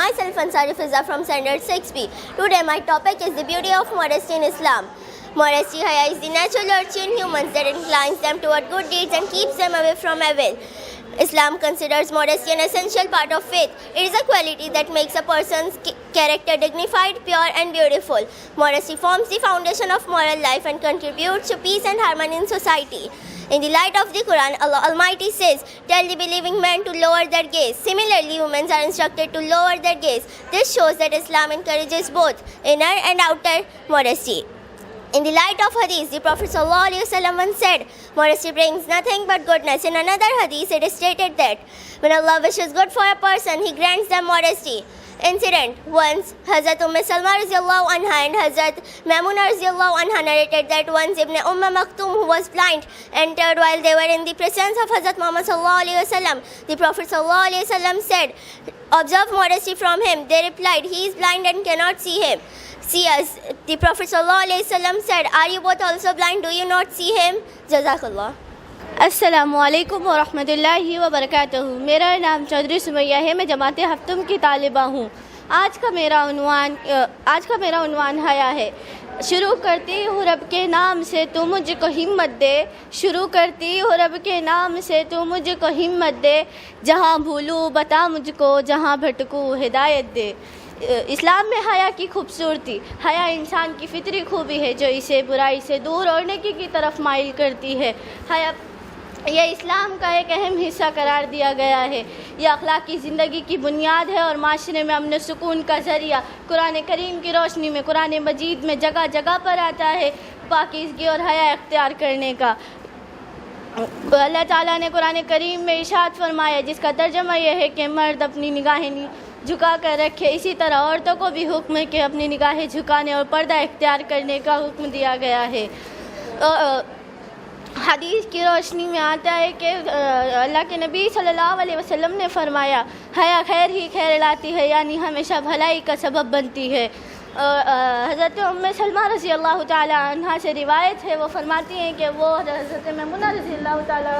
Myself Ansari Fiza from Standard 6B. Today my topic is the beauty of modesty in Islam. Modesty haya is the natural urge in humans that inclines them toward good deeds and keeps them away from evil. Islam considers modesty an essential part of faith. It is a quality that makes a person's character dignified, pure and beautiful. Modesty forms the foundation of moral life and contributes to peace and harmony in society. In the light of the Quran, Allah Almighty says, "Tell the believing men to lower their gaze." Similarly, women are instructed to lower their gaze. This shows that Islam encourages both inner and outer modesty. In the light of Hadith, the Prophet ﷺ once said, "Modesty brings nothing but goodness." In another Hadith, it is stated that when Allah wishes good for a person, He grants them modesty. Incident: once Hazrat Salma radhiyallahu anha and Hazrat Maimuna radhiyallahu anha narrated that once Ibn Maktoum, who was blind, entered while they were in the presence of Hazrat Muhammad sallallahu alaihi wasallam. The Prophet sallallahu alaihi wasallam said, "Observe modesty from him." They replied, "He is blind and cannot see him." See us. The Prophet sallallahu alaihi wasallam said, "Are you both also blind? Do you not see him?" Jazakallah. السلام علیکم ورحمۃ اللہ وبرکاتہ. میرا نام چودھری سمیہ ہے. میں جماعت ہفتم کی طالبہ ہوں. آج کا میرا عنوان حیا ہے. شروع کرتی ہوں رب کے نام سے تو مجھ کو ہمت دے. شروع کرتی ہوں رب کے نام سے تو مجھ کو ہمت دے. جہاں بھولوں بتا مجھ کو, جہاں بھٹکوں ہدایت دے. اسلام میں حیا کی خوبصورتی. حیا انسان کی فطری خوبی ہے جو اسے برائی سے دور اور نیکی کی طرف مائل کرتی ہے. حیا یہ اسلام کا ایک اہم حصہ قرار دیا گیا ہے. یہ اخلاقی زندگی کی بنیاد ہے اور معاشرے میں امن و سکون کا ذریعہ. قرآن کریم کی روشنی میں قرآن مجید میں جگہ جگہ پر آتا ہے پاکیزگی اور حیا اختیار کرنے کا. اللہ تعالیٰ نے قرآن کریم میں ارشاد فرمایا, جس کا ترجمہ یہ ہے کہ مرد اپنی نگاہیں جھکا کر رکھے. اسی طرح عورتوں کو بھی حکم ہے کہ اپنی نگاہیں جھکانے اور پردہ اختیار کرنے کا حکم دیا گیا ہے. حدیث کی روشنی میں آتا ہے کہ اللہ کے نبی صلی اللہ علیہ وسلم نے فرمایا, حیا خیر ہی خیر لاتی ہے, یعنی ہمیشہ بھلائی کا سبب بنتی ہے. حضرت سلمہ رضی اللہ تعالی عنہ سے روایت ہے, وہ فرماتی ہیں کہ وہ حضرت میمونہ رضی اللہ تعالی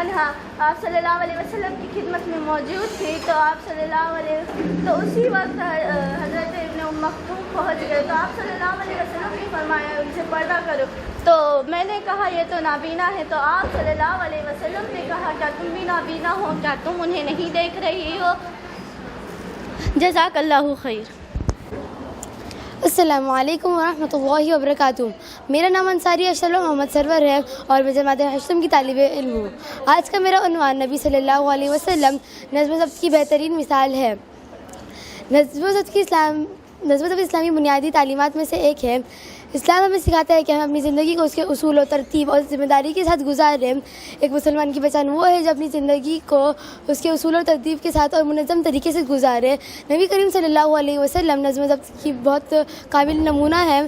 عنہ آپ صلی اللہ علیہ وسلم کی خدمت میں موجود تھی. تو آپ صلی اللہ علیہ تو اسی وقت حضرت ابن مکتوم پہنچ گئے. تو آپ صلی اللہ علیہ وسلم نے فرمایا ان سے پردہ کرو. تو میں نے کہا یہ تو نابینا ہے. تو آپ صلی اللہ علیہ وسلم نے کہا, کیا تم بھی نابینا ہو؟ کیا تم انہیں نہیں دیکھ رہی ہو؟ جزاک اللہ خیر. السلام علیکم ورحمۃ اللہ وبرکاتہ. میرا نام انصاری اشرف محمد سرور ہے اور میں جماعت ہفتم کی طالب علم ہوں. آج کا میرا عنوان نبی صلی اللہ علیہ وسلم نظم و ضبط کی بہترین مثال ہے. نظم و ضبط اسلامی بنیادی تعلیمات میں سے ایک ہے. اسلام ہمیں سکھاتا ہے کہ ہم اپنی زندگی کو اس کے اصول و ترتیب اور ذمہ داری کے ساتھ گزاریں. ایک مسلمان کی پہچان وہ ہے جو اپنی زندگی کو اس کے اصول اور ترتیب کے ساتھ اور منظم طریقے سے گزارے. نبی کریم صلی اللہ علیہ وسلم نظم و ضبط کی بہت قابل نمونہ ہے.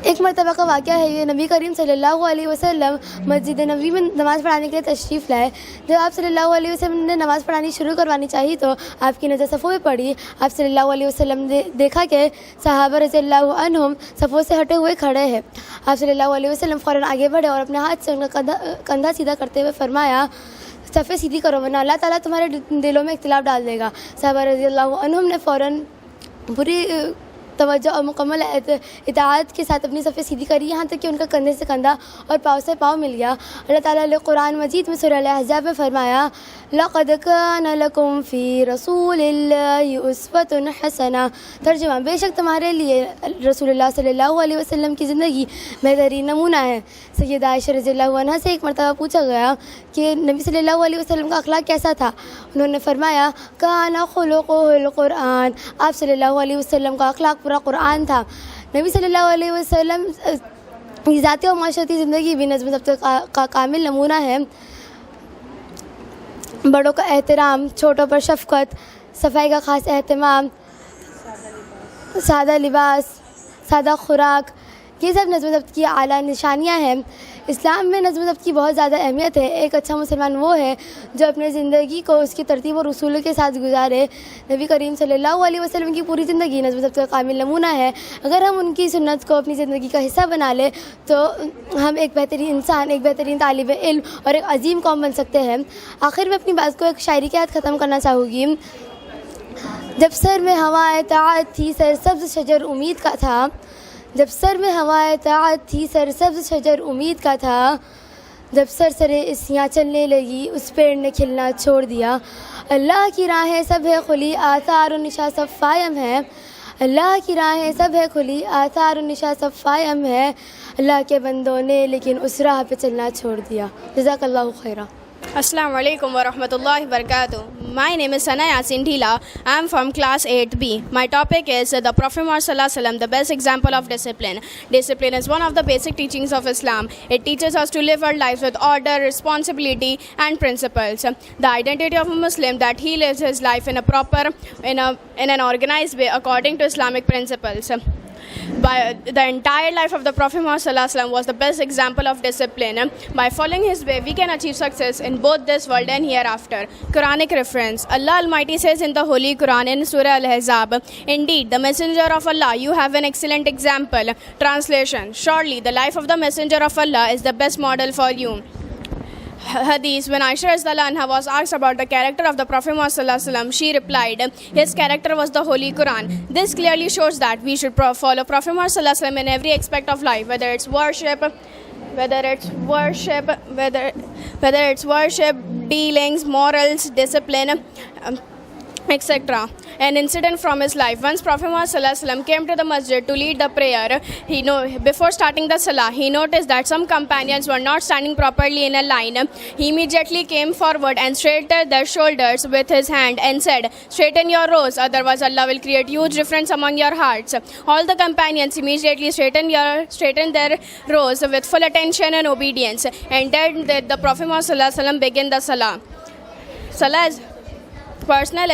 ایک مرتبہ کا واقعہ ہے. یہ نبی کریم صلی اللہ علیہ وسلم مسجد نبوی میں نماز پڑھانے کے لیے تشریف لائے. جب آپ صلی اللہ علیہ وسلم نے نماز پڑھانی شروع کروانی چاہی تو آپ کی نظر صفوں میں پڑی. آپ صلی اللہ علیہ وسلم نے دیکھا کہ صحابہ رضی اللہ عنہم صفوں سے ہٹے ہوئے کھڑے ہیں. آپ صلی اللہ علیہ وسلم فوراً آگے بڑھے اور اپنے ہاتھ سے ان کا کندھا سیدھا کرتے ہوئے فرمایا, صفیں سیدھی کرو ورنہ اللہ تعالیٰ تمہارے دلوں میں اختلاف ڈال دے گا. صحابہ رضی اللہ عنہم نے فوراً پوری توجہ اور مکمل اطاعت کے ساتھ اپنی صفیں سیدھی کری یہاں تک کہ ان کا کندھے سے کندھا اور پاؤں سے پاؤں مل گیا. اللہ تعالیٰ نے قرآن مجید میں سورہ الاحزاب میں فرمایا لَقَدْ كَانَ لَكُمْ فِي رَسُولِ اللَّهِ أُسْوَةٌ حَسَنَةٌ. ترجمہ: بے شک تمہارے لیے رسول اللہ صلی اللہ علیہ وسلم کی زندگی بہترین نمونہ ہے. سیدہ عائشہ رضی اللہ عنہ سے ایک مرتبہ پوچھا گیا کہ نبی صلی اللہ علیہ وسلم کا اخلاق کیسا تھا. انہوں نے فرمایا کان خلقہ القرآن. آپ صلی اللہ علیہ وسلم کا اخلاق پورا قرآن تھا. نبی صلی اللہ علیہ وسلم کی ذاتی اور معاشرتی زندگی بھی نظم و ضبط کا کامل نمونہ ہے. بڑوں کا احترام، چھوٹوں پر شفقت، صفائی کا خاص اہتمام، سادہ لباس، سادہ خوراک، یہ سب نظم و ضبط کی اعلیٰ نشانیاں ہیں. اسلام میں نظم و ضبط کی بہت زیادہ اہمیت ہے. ایک اچھا مسلمان وہ ہے جو اپنے زندگی کو اس کی ترتیب اور اصولوں کے ساتھ گزارے. نبی کریم صلی اللہ علیہ وسلم کی پوری زندگی نظم و ضبط کا کامل نمونہ ہے. اگر ہم ان کی سنت کو اپنی زندگی کا حصہ بنا لیں تو ہم ایک بہترین انسان، ایک بہترین طالب علم اور ایک عظیم قوم بن سکتے ہیں. آخر میں اپنی بات کو ایک شاعری کے ہاتھ ختم کرنا چاہوں گی. جب سر میں ہوا اطاعت تھی سرسبز شجر امید کا تھا. جب سر میں ہوا اطاعت تھی سرسبز شجر امید کا تھا. جب سرسرے اسیاں چلنے لگی اس پیڑ نے کھلنا چھوڑ دیا. اللہ کی راہیں سب ہے کھلی آثار و نشاں سب فائم ہے. اللہ کی راہیں سب ہے کھلی آثار و نشاں سب فائم ہے. اللہ کے بندوں نے لیکن اس راہ پہ چلنا چھوڑ دیا. جزاک اللہ خیرہ. Assalamu alaikum wa rahmatullahi wa barakatuh. My name is Sana Yasin Dhila. I am from class 8B. My topic is the Prophet Muhammad Sallallahu Alaihi Wasallam, the best example of discipline. Discipline is one of the basic teachings of Islam. It teaches us to live our lives with order, responsibility and principles. The identity of a Muslim that he lives his life in an organized way according to Islamic principles. The entire life of the Prophet Muhammad Sallallahu Alaihi Wasallam was the best example of discipline. By following his way, we can achieve success in both this world and hereafter. Quranic reference. Allah Almighty says in the Holy Quran in Surah Al-Ahzab, indeed, the Messenger of Allah, you have an excellent example. Translation. Surely, the life of the Messenger of Allah is the best model for you. Hadith. When Aisha radhiyallahu anha was asked about the character of the Prophet Muhammad sallallahu alaihi wasallam, she replied, his character was the Holy Quran. This clearly shows that we should follow Prophet Muhammad sallallahu alaihi wasallam in every aspect of life, whether it's worship, dealings, morals, discipline, etc. An incident from his life. Once Prophet Muhammad sallallahu alaihi wasallam came to the masjid to lead the prayer. Before starting the salah, he noticed that some companions were not standing properly in a line. He immediately came forward and straightened their shoulders with his hand and said, straighten your rows, otherwise Allah will create huge difference among your hearts. All the companions immediately straightened their rows with full attention and obedience. And then the Prophet Muhammad sallallahu alaihi wasallam began the salah. Salah is personal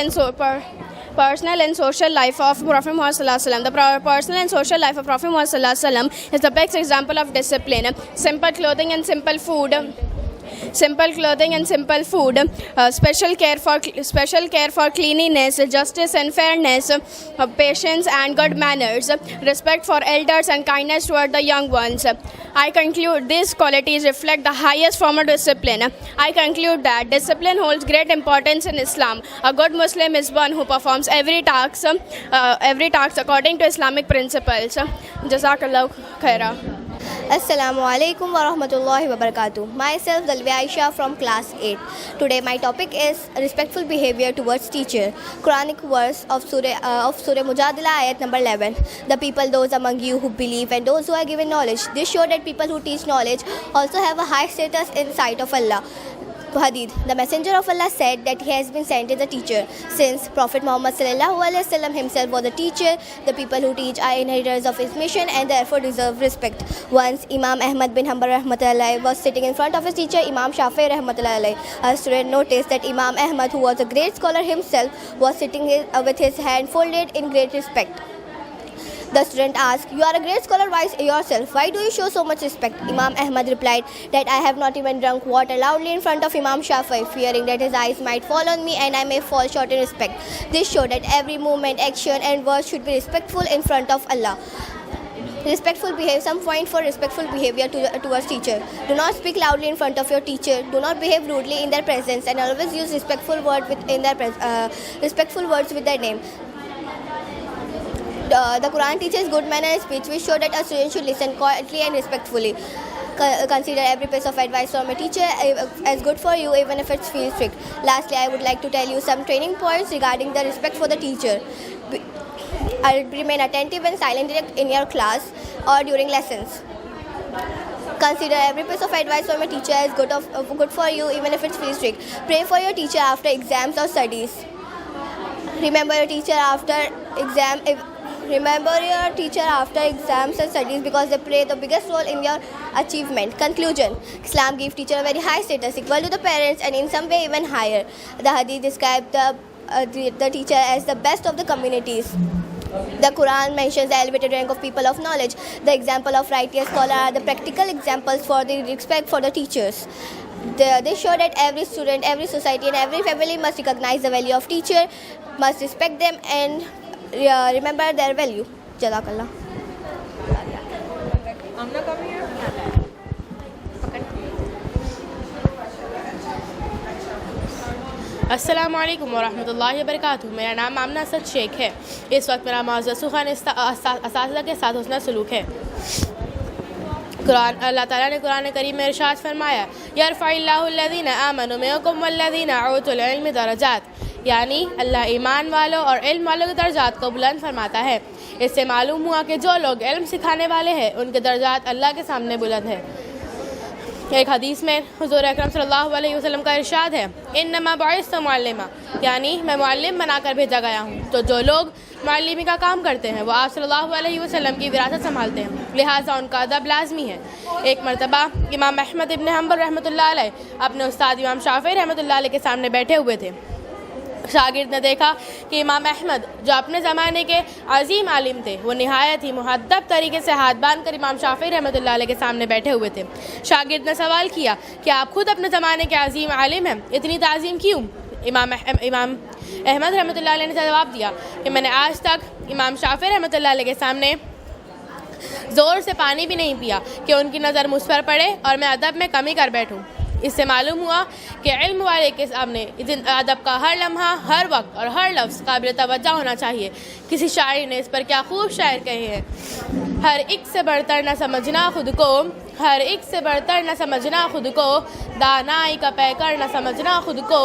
and social life of Prophet Muhammad sallallahu alaihi wasallam. The personal and social life of Prophet Muhammad sallallahu alaihi wasallam is the best example of discipline. Simple clothing and simple food, special care for cleanliness, justice and fairness, patience and good manners, respect for elders and kindness toward the young ones. I conclude these qualities reflect the highest form of discipline. I conclude that discipline holds great importance in Islam. A good Muslim is one who performs every task according to Islamic principles. Jazakallah khaira. Assalamu alaikum wa rahmatullahi wa barakatuh. Myself Dalvi Aisha from class 8. Today my topic is respectful behavior towards teacher. Quranic verse of Surah Mujadila ayat number 11. The people, those among you who believe and those who are given knowledge. This shows that people who teach knowledge also have a high status in sight of Allah. Hadith. The Messenger of Allah said that he has been sent as a teacher. Since Prophet Muhammad sallallahu alaihi wasallam himself was a teacher, the people who teach are inheritors of his mission and therefore deserve respect. Once Imam Ahmad bin Hanbal rahmatullahi was sitting in front of his teacher Imam Shafi'i rahmatullahi. A student noticed that Imam Ahmad, who was a great scholar himself, was sitting with his hand folded in great respect. The student asked, you are a great scholar yourself. Why do you show so much respect? Imam Ahmad replied that I have not even drunk water loudly in front of Imam Shafi'i, fearing that his eyes might fall on me and I may fall short in respect. This showed that every movement, action and word should be respectful in front of Allah. Respectful behavior. Some point for respectful behavior towards teacher. Do not speak loudly in front of your teacher. Do not behave rudely in their presence, and always use respectful words with their name. The Quran teaches good manner speech, which show that a student should listen quietly and respectfully. Consider every piece of advice from a teacher as good for you, even if it feels strict. Lastly, I would like to tell you some training points regarding the respect for the teacher. Remain attentive and silent in your class or during lessons. Consider every piece of advice from a teacher as good for you, even if it feels strict. Pray for your teacher after exams or studies. Remember your teacher after exams and studies, because they play the biggest role in your achievement. Conclusion: Islam gives teacher a very high status, equal to the parents, and in some way even higher. The Hadith describe the teacher as the best of the communities. The Quran mentions the elevated rank of people of knowledge. The example of righteous scholar are the practical examples for the respect for the teachers. They show that every student, every society, and every family must recognize the value of teacher, must respect them, and remember their value. Jazakallah. अस्सलामु अलैकुम वरहमतुल्लाहि वबरकातुहू। मेरा नाम आमना असद शेख है। इस वक्त मेरा मौज़ूअ सुखान असातिज़ा के साथ हुस्न सलूक है। अल्लाह ताला ने कुरान करीम में इरशाद फरमाया, यरफ़इल्लाहु अल्लज़ीना आमनु मिनकुम वल्लज़ीना उतुल इल्म दरजात, यानी अल्लाह ईमान वालों और इल्म वालों के दर्जात को बुलंद फरमाता है। इससे मालूम हुआ कि जो लोग इल्म सिखाने वाले हैं उनके दर्जात अल्लाह के सामने बुलंद है। एक हदीस में हुज़ूर अकरम सल्लल्लाहु अलैहि वसल्लम का इरशाद है, इन्नमा बुइस्तु मुअल्लिमा, यानी मैं मुअल्लिम बनाकर भेजा गया हूँ। तो जो लोग मुअल्लिमी का काम करते हैं वो आप सल्लल्लाहु अलैहि वसल्लम की विरासत संभालते हैं, लिहाजा उनका अदब लाजमी है। एक मरतबा इमाम अहमद इब्न हम्बल रहमतुल्लाह अलैह अपने उस्ताद इमाम शाफ़िई रहमतुल्लाह अलैह के सामने बैठे हुए थे। शागिर्द ने देखा कि इमाम अहमद जो अपने ज़माने के अजीम आलिम थे, वो नहायत ही मुहद्दब तरीके से हाथ बांध कर इमाम शाफ़िई रहमतुल्लाह अलैह के सामने बैठे हुए थे। शागिर्द ने सवाल किया कि आप खुद अपने ज़माने के अजीम आलिम हैं, इतनी ताज़ीम क्यों? इमाम अहमद रहमतुल्लाह अलैह ने जवाब दिया कि मैंने आज तक इमाम शाफ़िई रहमतुल्लाह अलैह के सामने ज़ोर से पानी भी नहीं पिया कि उनकी नज़र मुझ पर पड़े और मैं अदब में कमी कर बैठूँ। इससे मालूम हुआ कि इल्म वाले के सामने अदब का हर लम्हा, हर वक्त और हर लफ्ज़ काबिल तवज्जो होना चाहिए। किसी शायर ने इस पर क्या खूब शायर कहे हैं, हर एक से बढ़कर न समझना खुद को, हर एक से बढ़कर न समझना खुद को, दानाई का पैकर न समझना खुद को,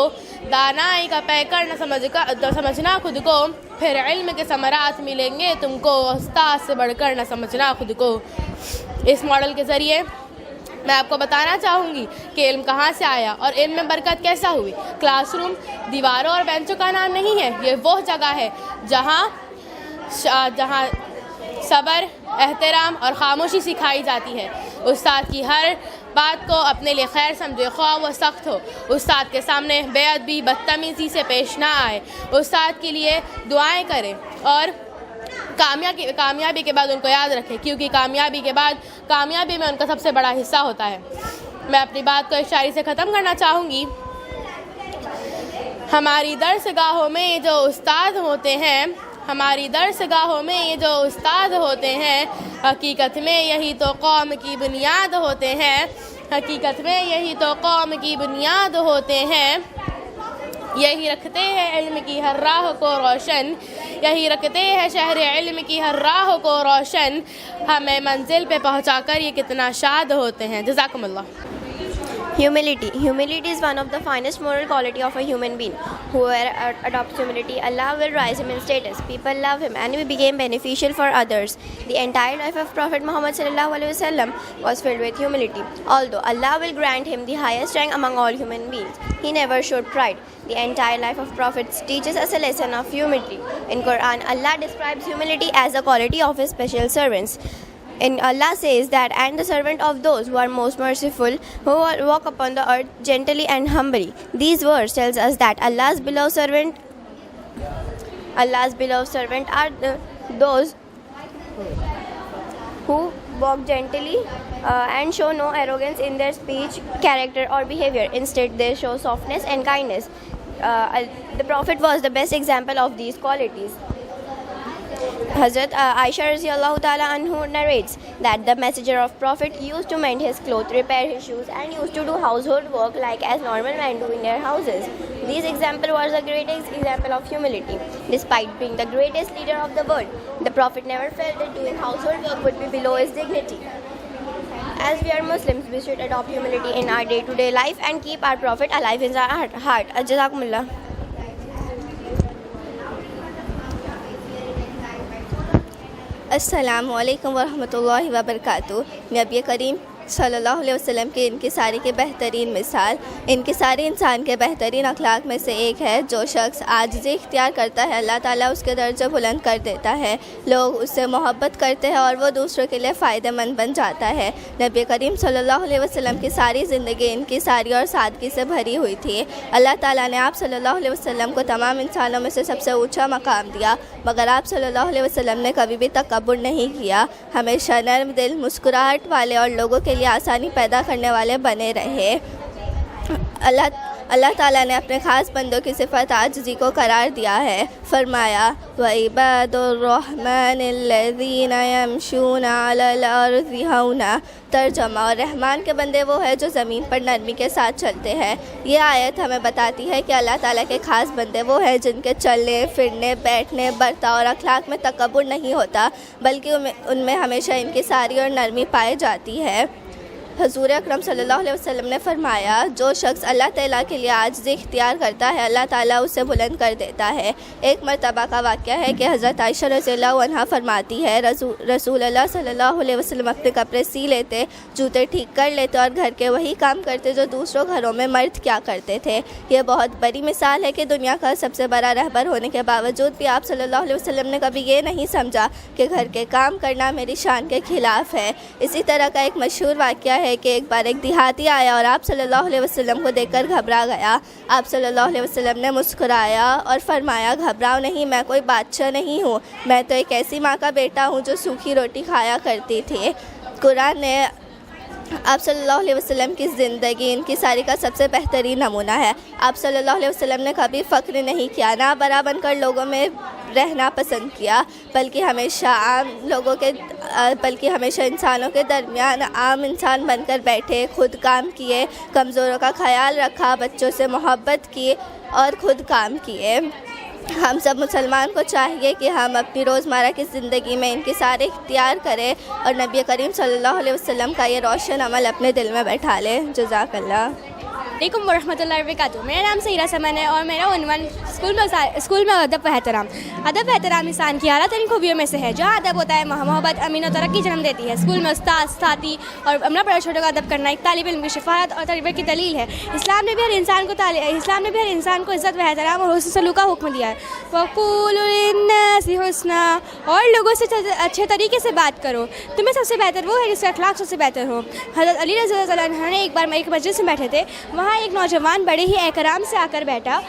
दानाई का पैकर न समझना खुद को, फिर इल्म के समरात मिलेंगे तुमको, उस्ताद से बढ़कर न समझना खुद को। इस मॉडल के ज़रिए मैं आपको बताना चाहूँगी कि इल्म कहाँ से आया और इल्म में बरकत कैसा हुई। क्लासरूम दीवारों और बेंचों का नाम नहीं है, ये वो जगह है जहाँ सब्र, एहतराम और ख़ामोशी सिखाई जाती है। उस्ताद की हर बात को अपने लिए खैर समझे, ख्वाह वो सख्त हो। उस्ताद के सामने बेअदबी, बदतमीज़ी से पेश ना आए। उस्ताद के लिए दुआएं करें और कामयाबी के बाद उनको याद रखें, क्योंकि कामयाबी के बाद कामयाबी में उनका सबसे बड़ा हिस्सा होता है। मैं अपनी बात को इस शायरी से ख़त्म करना चाहूँगी। हमारी दरसगाहों में ये जो उस्ताद होते हैं, हमारी दरसगाहों में ये जो उस्ताद होते हैं, हकीकत में यही तो कौम की बुनियाद होते हैं, हकीकत में यही तो कौम की बुनियाद होते हैं। यही रखते हैं इल्म की हर राह को रोशन, यही रखते हैं शहर इल्म की हर राह को रोशन, हमें मंजिल पे पहुंचाकर ये कितना शाद होते हैं। जज़ाकुमुल्लाह। Humility. Humility is one of the finest moral quality of a human being. Whoever adopts humility, Allah will rise him in status. People love him and he became beneficial for others. The entire life of Prophet Muhammad sallallahu alaihi wasallam was filled with humility. Although Allah will grant him the highest rank among all human beings, he never showed pride. The entire life of Prophet teaches us a lesson of humility. In Quran, Allah describes humility as a quality of his special servants. And Allah says that, and the servant of those who are most merciful, who walk upon the earth gently and humbly. These words tells us that Allah's beloved servant are those who walk gently and show no arrogance in their speech, character or behavior. Instead, they show softness and kindness. The Prophet was the best example of these qualities. Hazrat Aisha radiallahu ta'ala anhu narrates that the messenger of Prophet used to mend his clothes, repair his shoes, and used to do household work like as normal men do in their houses. This example was the greatest example of humility. Despite being the greatest leader of the world, the Prophet never felt that doing household work would be below his dignity. As we are Muslims, we should adopt humility in our day-to-day life and keep our Prophet alive in our heart. Jazakumullah. السلام علیکم ورحمۃ اللہ وبرکاتہ. نبی کریم صلی اللہ علیہ وسلم کی انکساری کی بہترین مثال انکساری انسان کے بہترین اخلاق میں سے ایک ہے. جو شخص عاجزی اختیار کرتا ہے اللہ تعالیٰ اس کے درجہ بلند کر دیتا ہے. لوگ اس سے محبت کرتے ہیں اور وہ دوسروں کے لیے فائدہ مند بن جاتا ہے. نبی کریم صلی اللہ علیہ وسلم کی ساری زندگی انکساری اور سادگی سے بھری ہوئی تھی. اللہ تعالیٰ نے آپ صلی اللہ علیہ وسلم کو تمام انسانوں میں سے سب سے اونچا مقام دیا، مگر آپ صلی اللہ علیہ وسلم نے کبھی بھی تکبر نہیں کیا. ہمیشہ نرم دل، مسکراہٹ والے اور لوگوں کے لیے آسانی پیدا کرنے والے بنے رہے. اللہ تعالیٰ نے اپنے خاص بندوں کی صفت عاجزی کو قرار دیا ہے. فرمایا وَعِبَادُ الرَّحْمَنِ الَّذِينَ يَمْشُونَ عَلَى الْأَرْضِ هَوْنًا. ترجمہ، اور رحمان کے بندے وہ ہیں جو زمین پر نرمی کے ساتھ چلتے ہیں. یہ آیت ہمیں بتاتی ہے کہ اللہ تعالیٰ کے خاص بندے وہ ہیں جن کے چلنے پھرنے، بیٹھنے، برتاؤ اور اخلاق میں تکبر نہیں ہوتا، بلکہ ان میں ہمیشہ انکساری اور نرمی پائی جاتی ہے. حضور اکرم صلی اللہ علیہ وسلم نے فرمایا جو شخص اللہ تعالیٰ کے لیے عاجزی اختیار کرتا ہے اللہ تعالیٰ اسے بلند کر دیتا ہے. ایک مرتبہ کا واقعہ ہے کہ حضرت عائشہ رضی اللہ عنہا فرماتی ہے رسول اللہ صلی اللہ علیہ وسلم اپنے کپڑے سی لیتے، جوتے ٹھیک کر لیتے اور گھر کے وہی کام کرتے جو دوسروں گھروں میں مرد کیا کرتے تھے. یہ بہت بڑی مثال ہے کہ دنیا کا سب سے بڑا رہبر ہونے کے باوجود بھی آپ صلی اللہ علیہ وسلم نے کبھی یہ نہیں سمجھا کہ گھر کے کام کرنا میری شان کے خلاف ہے. اسی طرح کا ایک مشہور واقعہ ہے کہ ایک بار ایک دیہاتی آیا اور آپ صلی اللہ علیہ وسلم کو دیکھ کر گھبرا گیا. آپ صلی اللہ علیہ وسلم نے مسکرایا اور فرمایا گھبراؤ نہیں، میں کوئی بادشاہ نہیں ہوں، میں تو ایک ایسی ماں کا بیٹا ہوں جو سوکھی روٹی کھایا کرتی تھی. قرآن نے آپ صلی اللہ علیہ وسلم کی زندگی انکساری کا سب سے بہترین نمونہ ہے. آپ صلی اللہ علیہ وسلم نے کبھی فخر نہیں کیا، نہ بڑا بن کر لوگوں میں رہنا پسند کیا، بلکہ ہمیشہ انسانوں کے درمیان عام انسان بن کر بیٹھے، خود کام کیے، کمزوروں کا خیال رکھا، بچوں سے محبت کی اور خود کام کیے. ہم سب مسلمان کو چاہیے کہ ہم اپنی روزمرہ کی زندگی میں انکسار اختیار کریں اور نبی کریم صلی اللہ علیہ وسلم کا یہ روشن عمل اپنے دل میں بیٹھا لیں. جزاک اللہ. علیکم ورحمۃ اللہ وبرکاتہ. میرا نام سیرہ سمن ہے اور میرا عنوان اسکول میں ادب و احترام. ادب و احترام انسان کی اعلیٰ ترین خوبیوں میں سے ہے. جہاں ادب ہوتا ہے محبت، امین و ترقی جنم دیتی ہے. اسکول میں استاد، ساتھی اور اپنا بڑے چھوٹوں کا ادب کرنا ایک طالب علم کی شفاعت اور تربیت کی دلیل ہے. اسلام نے بھی ہر انسان کو عزت و احترام اور حسن سلوک کا حکم دیا ہے. وَقُولُوا لِلنَّاسِ حُسْنًا، اور لوگوں سے اچھے طریقے سے بات کرو. تمہیں سب سے بہتر وہ ہے جس کا اخلاق سب سے بہتر ہو. حضرت علی رضی اللہ عنہ نے ایک بار ایک مجلس میں بیٹھے تھے. وہاں ایک نوجوان بڑے ہی احترام سے آ کر بیٹھا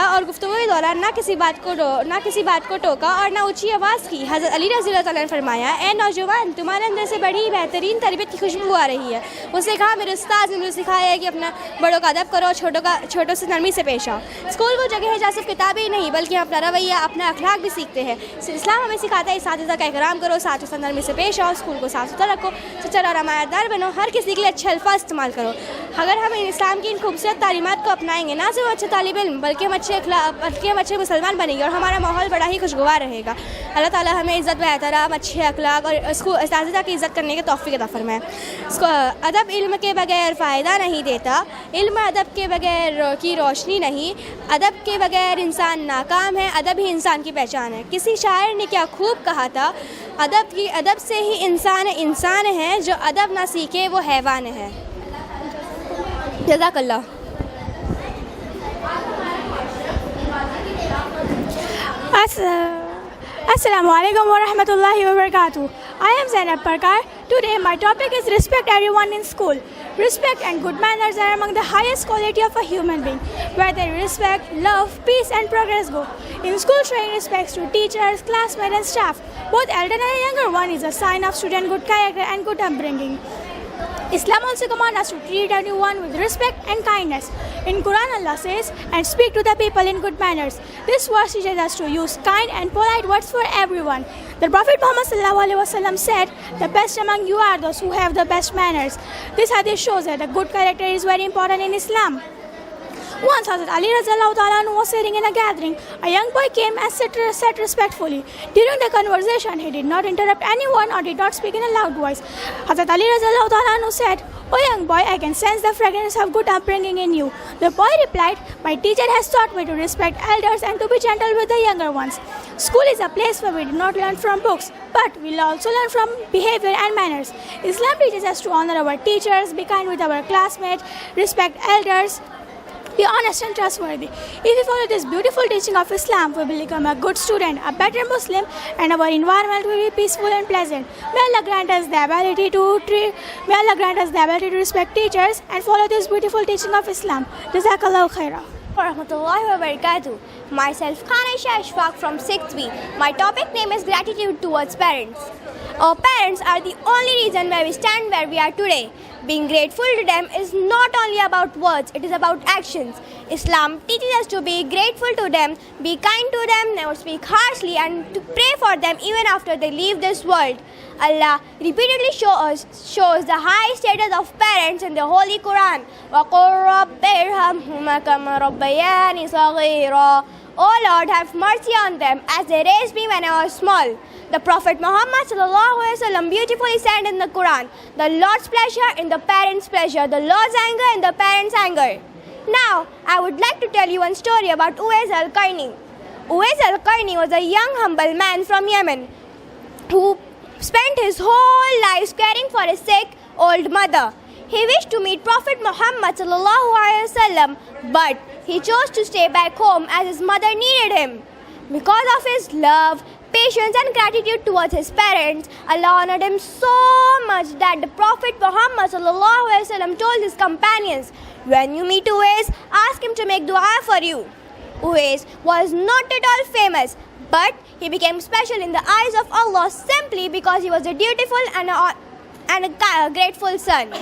اور گفتگو کے دوران نہ کسی بات کو ٹوکا اور نہ اونچی آواز کی. حضرت علی رضی اللہ عنہ نے فرمایا اے نوجوان، تمہارے اندر سے بڑی بہترین تربیت کی خوشبو آ رہی ہے. اس نے کہا میرے استاد نے مجھے سکھایا ہے کہ اپنا بڑوں کا ادب کرو اور چھوٹوں سے نرمی سے پیش آؤ. اسکول وہ جگہ ہے جہاں صرف کتابیں ہی نہیں بلکہ ہم اپنا رویہ، اپنا اخلاق بھی سیکھتے ہیں. اسلام ہمیں سکھاتا ہے اساتذہ کا احترام کرو، ساتھ سے نرمی سے پیش آؤ، اسکول کو صاف ستھرا رکھو، سچا اور امانت دار بنو، ہر کسی کے لیے اچھے الفاظ استعمال کرو. اگر ہم اسلام کی ان خوبصورت تعلیمات کو اپنائیں گے نہ صرف اچھے طالب علم بلکہ ہم اچھے مسلمان بنیں گے اور ہمارا ماحول بڑا ہی خوشگوار رہے گا. اللہ تعالیٰ ہمیں عزت و احترام، اچھے اخلاق اور اساتذہ کی عزت کرنے کے توفیق عطا فرمائے. ادب علم کے بغیر فائدہ نہیں دیتا، علم ادب کے بغیر کی روشنی نہیں، ادب کے بغیر انسان ناکام ہے، ادب ہی انسان کی پہچان ہے. کسی شاعر نے کیا خوب کہا تھا، ادب سے ہی انسان ہے، جو ادب نہ سیکھے وہ حیوان ہے. جزاک اللہ. Assalamu alaikum wa rahmatullahi wa barakatuh. I am Zainab Parkar. Today my topic is respect everyone in school. Respect and good manners are among the highest quality of a human being. Where there is respect, love, peace and progress go. In school, showing respect to teachers, classmates and staff, both elder and younger one, is a sign of student good character and good upbringing. Islam also commands us to treat everyone with respect and kindness. In Quran, Allah says, "And speak to the people in good manners." This verse teaches us to use kind and polite words for everyone. The Prophet Muhammad ﷺ said, "The best among you are those who have the best manners." This hadith shows that a good character is very important in Islam. Once Hazrat Ali Radhiyallahu Ta'ala Anhu was sitting in a gathering. A young boy came and sat respectfully. During the conversation, he did not interrupt anyone or did not speak in a loud voice. Hazrat Ali Radhiyallahu Ta'ala Anhu said, "O young boy, I can sense the fragrance of good upbringing in you." The boy replied, "My teacher has taught me to respect elders and to be gentle with the younger ones." School is a place where we do not learn from books, but we also learn from behavior and manners. Islam teaches us to honor our teachers, be kind with our classmates, respect elders, be honest and trustworthy. If we follow this beautiful teaching of Islam, we will become a good student, a better Muslim, and our environment will be peaceful and pleasant. May Allah grant us the ability to respect teachers and follow this beautiful teaching of Islam. Jazakallahu khaira. Warahmatullahi wabarakatuh. Myself Khanisha Ashfaq from 6th B. My topic name is gratitude towards parents. Our parents are the only reason why we stand where we are today. Being grateful to them is not only about words, it is about actions. Islam teaches us to be grateful to them, be kind to them, never speak harshly, and to pray for them even after they leave this world. Allah repeatedly shows the high status of parents in the Holy Quran. وَقُلْ رَبِّ ارْحَمْهُمَا كَمَا رَبَّيَانِي صَغِيرًا. Oh Lord, have mercy on them as they raised me when I was small. The Prophet Muhammad ﷺ beautifully said in the Quran, "The Lord's pleasure in the parents' pleasure, the Lord's anger in the parents' anger." Now, I would like to tell you one story about Uwais al-Qarni. Uwais al-Qarni was a young, humble man from Yemen who spent his whole life caring for his sick old mother. He wished to meet Prophet Muhammad ﷺ, but he chose to stay back home as his mother needed him. Because of his love, patience and gratitude towards his parents, Allah honored him so much that the Prophet Muhammad ﷺ told his companions, "When you meet Uwais, ask him to make dua for you." Uwais was not at all famous, but he became special in the eyes of Allah simply because he was a dutiful and a grateful son.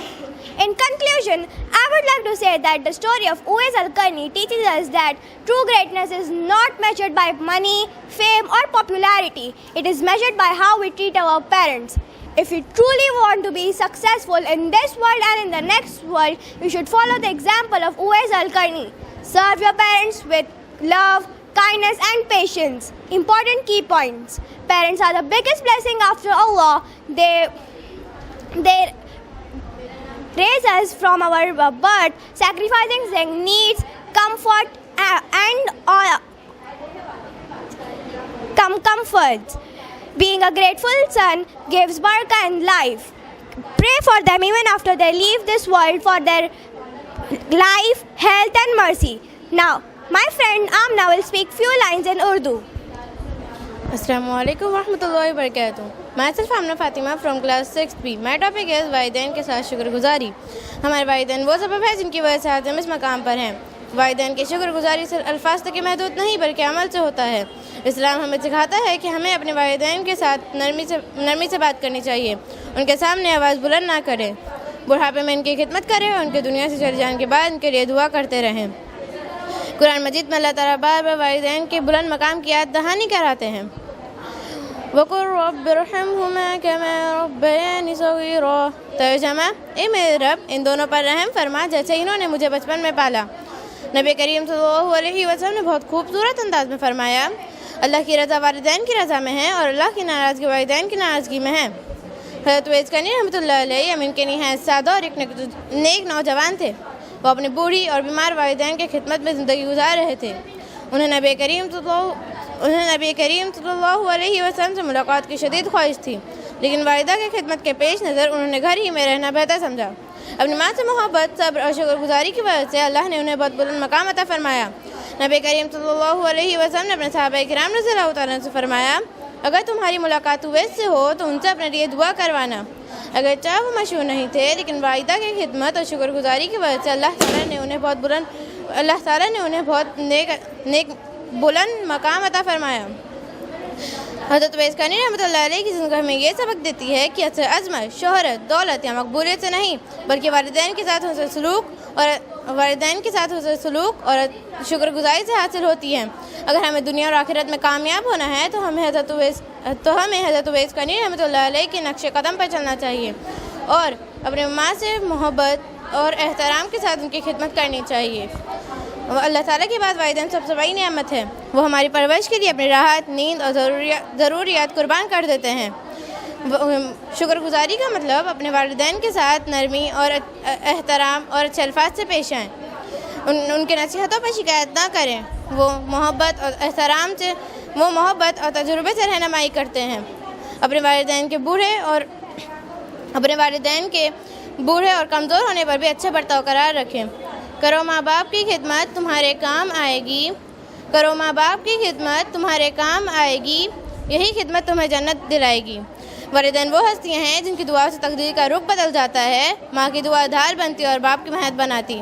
In conclusion, I would like to say that the story of Uwais al-Qarni teaches us that true greatness is not measured by money, fame or popularity. It is measured by how we treat our parents. If we truly want to be successful in this world and in the next world, we should follow the example of Uwais al-Qarni. Serve your parents with love, kindness and patience. Important key points. Parents are the biggest blessing after Allah. They raise us from our birth, sacrificing their needs, comfort and comforts. Being a grateful son gives barakah in life. Pray for them even after they leave this world for their life, health and mercy. Now, my friend Amna will speak few lines in Urdu. Assalamu alaikum wa rahmatullahi wa barakatuh. Myself Amna Fatima from class 6th B. My topic is वालिदैन के साथ शुक्रगुजारी. हमारे वालिदैन वो सबब है जिनकी वजह से आज हम इस मकाम पर हैं. वालिदैन की शुक्रगुजारी सिर्फ अल्फाज तक महदूद नहीं बल्कि अमल से होता है. इस्लाम हमें सिखाता है कि हमें अपने वालिदैन के साथ नरमी से बात करनी चाहिए. उनके सामने आवाज़ बुलंद ना करें. बुढ़ापे में इनकी खिदमत करें और उनके दुनिया से चले जाने के बाद इनके लिए दुआ करते रहें. कुरान मजीद में अल्लाह ताला बार बार वालिदैन के बुलंद मकाम की याद दहानी कराते हैं. वक़ुल रब्बि इरहमहुमा कमा रब्बयानी सगीरा. तर्जुमा, ए मेरे रब, इन दोनों पर रहम फरमा जैसे इन्होंने मुझे बचपन में पाला. नबी करीम सल्लल्लाहु अलैहि वसल्लम ने बहुत खूबसूरत अंदाज में फरमाया, अल्लाह की रज़ा वालिदैन की रज़ा में है और अल्लाह की नाराज़गी वालिदैन की नाराज़गी में है. हज़रत उवैस कर्नी रहमतुल्लाह अलैह यमन के निहायत सादा और एक नेक नौजवान थे. वो अपनी बूढ़ी और बीमार वालिदैन की खिदमत में ज़िंदगी गुजार रहे थे. उन्हें नबी करीम सल्लल्लाहु अलैहि वसल्लम से मुलाकात की शदीद ख्वाहिश थी, लेकिन वालिदा की खिदमत के पेश नज़र उन्होंने घर ही में रहना बेहतर समझा. अपनी माँ से मोहब्बत, सब्र और शुक्रगुजारी की वजह से अल्लाह ने उन्हें बहुत बुलंद मकाम अता फरमाया. नबी करीम सल्लल्लाहु अलैहि वसल्लम ने अपने सहाबा किराम रज़ियल्लाहु तआला अन्हुम से फरमाया, अगर तुम्हारी मुलाकात उवैस से हो तो उनसे अपने लिए दुआ करवाना. अगर चाहे वो मशहूर नहीं थे, लेकिन वालिदा की खिदमत और शुक्रगुजारी की वजह से अल्लाह ताला ने उन्हें बहुत नेक बुलंद मकाम अता फरमाया. حضرت اویس قرنی رحمۃ اللہ علیہ کی زندگی ہمیں یہ سبق دیتی ہے کہ اصل عظمت شہرت دولت یا مقبولیت سے نہیں بلکہ والدین کے ساتھ حسن سلوک اور شکر گزاری سے حاصل ہوتی ہے. اگر ہمیں دنیا اور آخرت میں کامیاب ہونا ہے تو ہمیں حضرت اویس قرنی رحمۃ اللہ علیہ کے نقش قدم پر چلنا چاہیے اور اپنے ماں سے محبت اور احترام کے ساتھ ان کی خدمت کرنی چاہیے. اللہ تعالیٰ کی بات والدین سب سے بڑی نعمت ہے. وہ ہماری پرورش کے لیے اپنی راحت نیند اور ضروریات قربان کر دیتے ہیں. شکر گزاری کا مطلب اپنے والدین کے ساتھ نرمی اور احترام اور اچھے الفاظ سے پیش آئیں. ان کے نصیحتوں پر شکایت نہ کریں. وہ محبت اور تجربے سے رہنمائی کرتے ہیں. اپنے والدین کے بوڑھے اور کمزور ہونے پر بھی اچھا برتاؤ قرار رکھیں. کرو ماں باپ کی خدمت تمہارے کام آئے گی. یہی خدمت تمہیں جنت دلائے گی. والدین وہ ہستیاں ہیں جن کی دعا سے تقدیر کا رخ بدل جاتا ہے. ماں کی دعا ڈھال بنتی اور باپ کی محنت بناتی.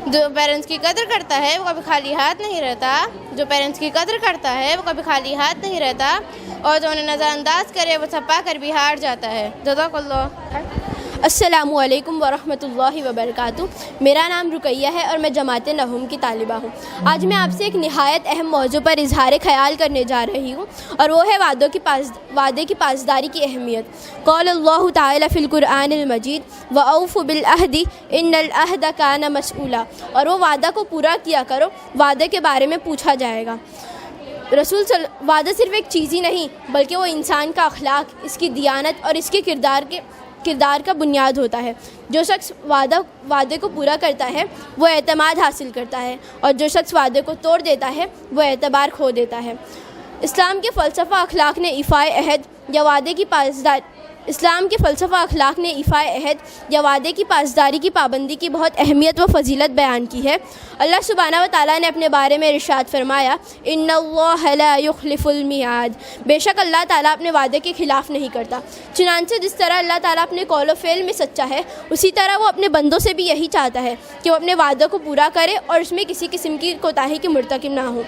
جو پیرنٹس کی قدر کرتا ہے وہ کبھی خالی ہاتھ نہیں رہتا اور جو انہیں نظر انداز کرے وہ سب پا کر بھی ہار جاتا ہے. جزاک اللہ. السلام علیکم ورحمۃ اللہ وبرکاتہ. میرا نام رقیہ ہے اور میں جماعت نہوم کی طالبہ ہوں. آج میں آپ سے ایک نہایت اہم موضوع پر اظہار خیال کرنے جا رہی ہوں اور وہ ہے وعدے کی پاسداری کی اہمیت. قال اللہ تعالی فی القرآن المجید وَأَوْفُوا بِالْعَهْدِ إِنَّ الْعَهْدَ كَانَ مَسْئُولًا. اور وہ وعدہ کو پورا کیا کرو، وعدے کے بارے میں پوچھا جائے گا. وعدہ صرف ایک چیز ہی نہیں بلکہ وہ انسان کا اخلاق، اس کی دیانت اور اس کے کردار کا بنیاد ہوتا ہے. جو شخص وعدے کو پورا کرتا ہے وہ اعتماد حاصل کرتا ہے اور جو شخص وعدے کو توڑ دیتا ہے وہ اعتبار کھو دیتا ہے. اسلام کے فلسفہ اخلاق نے ایفائے عہد یا وعدے کی پاسداری کی پابندی کی بہت اہمیت و فضیلت بیان کی ہے. اللہ سبحانہ و تعالیٰ نے اپنے بارے میں ارشاد فرمایا ان اللہ لا یخلف المیعاد. بے شک اللہ تعالیٰ اپنے وعدے کے خلاف نہیں کرتا. چنانچہ جس طرح اللہ تعالیٰ اپنے قول و فعل میں سچا ہے اسی طرح وہ اپنے بندوں سے بھی یہی چاہتا ہے کہ وہ اپنے وعدوں کو پورا کرے اور اس میں کسی قسم کی کوتاہی کے مرتکب نہ ہو.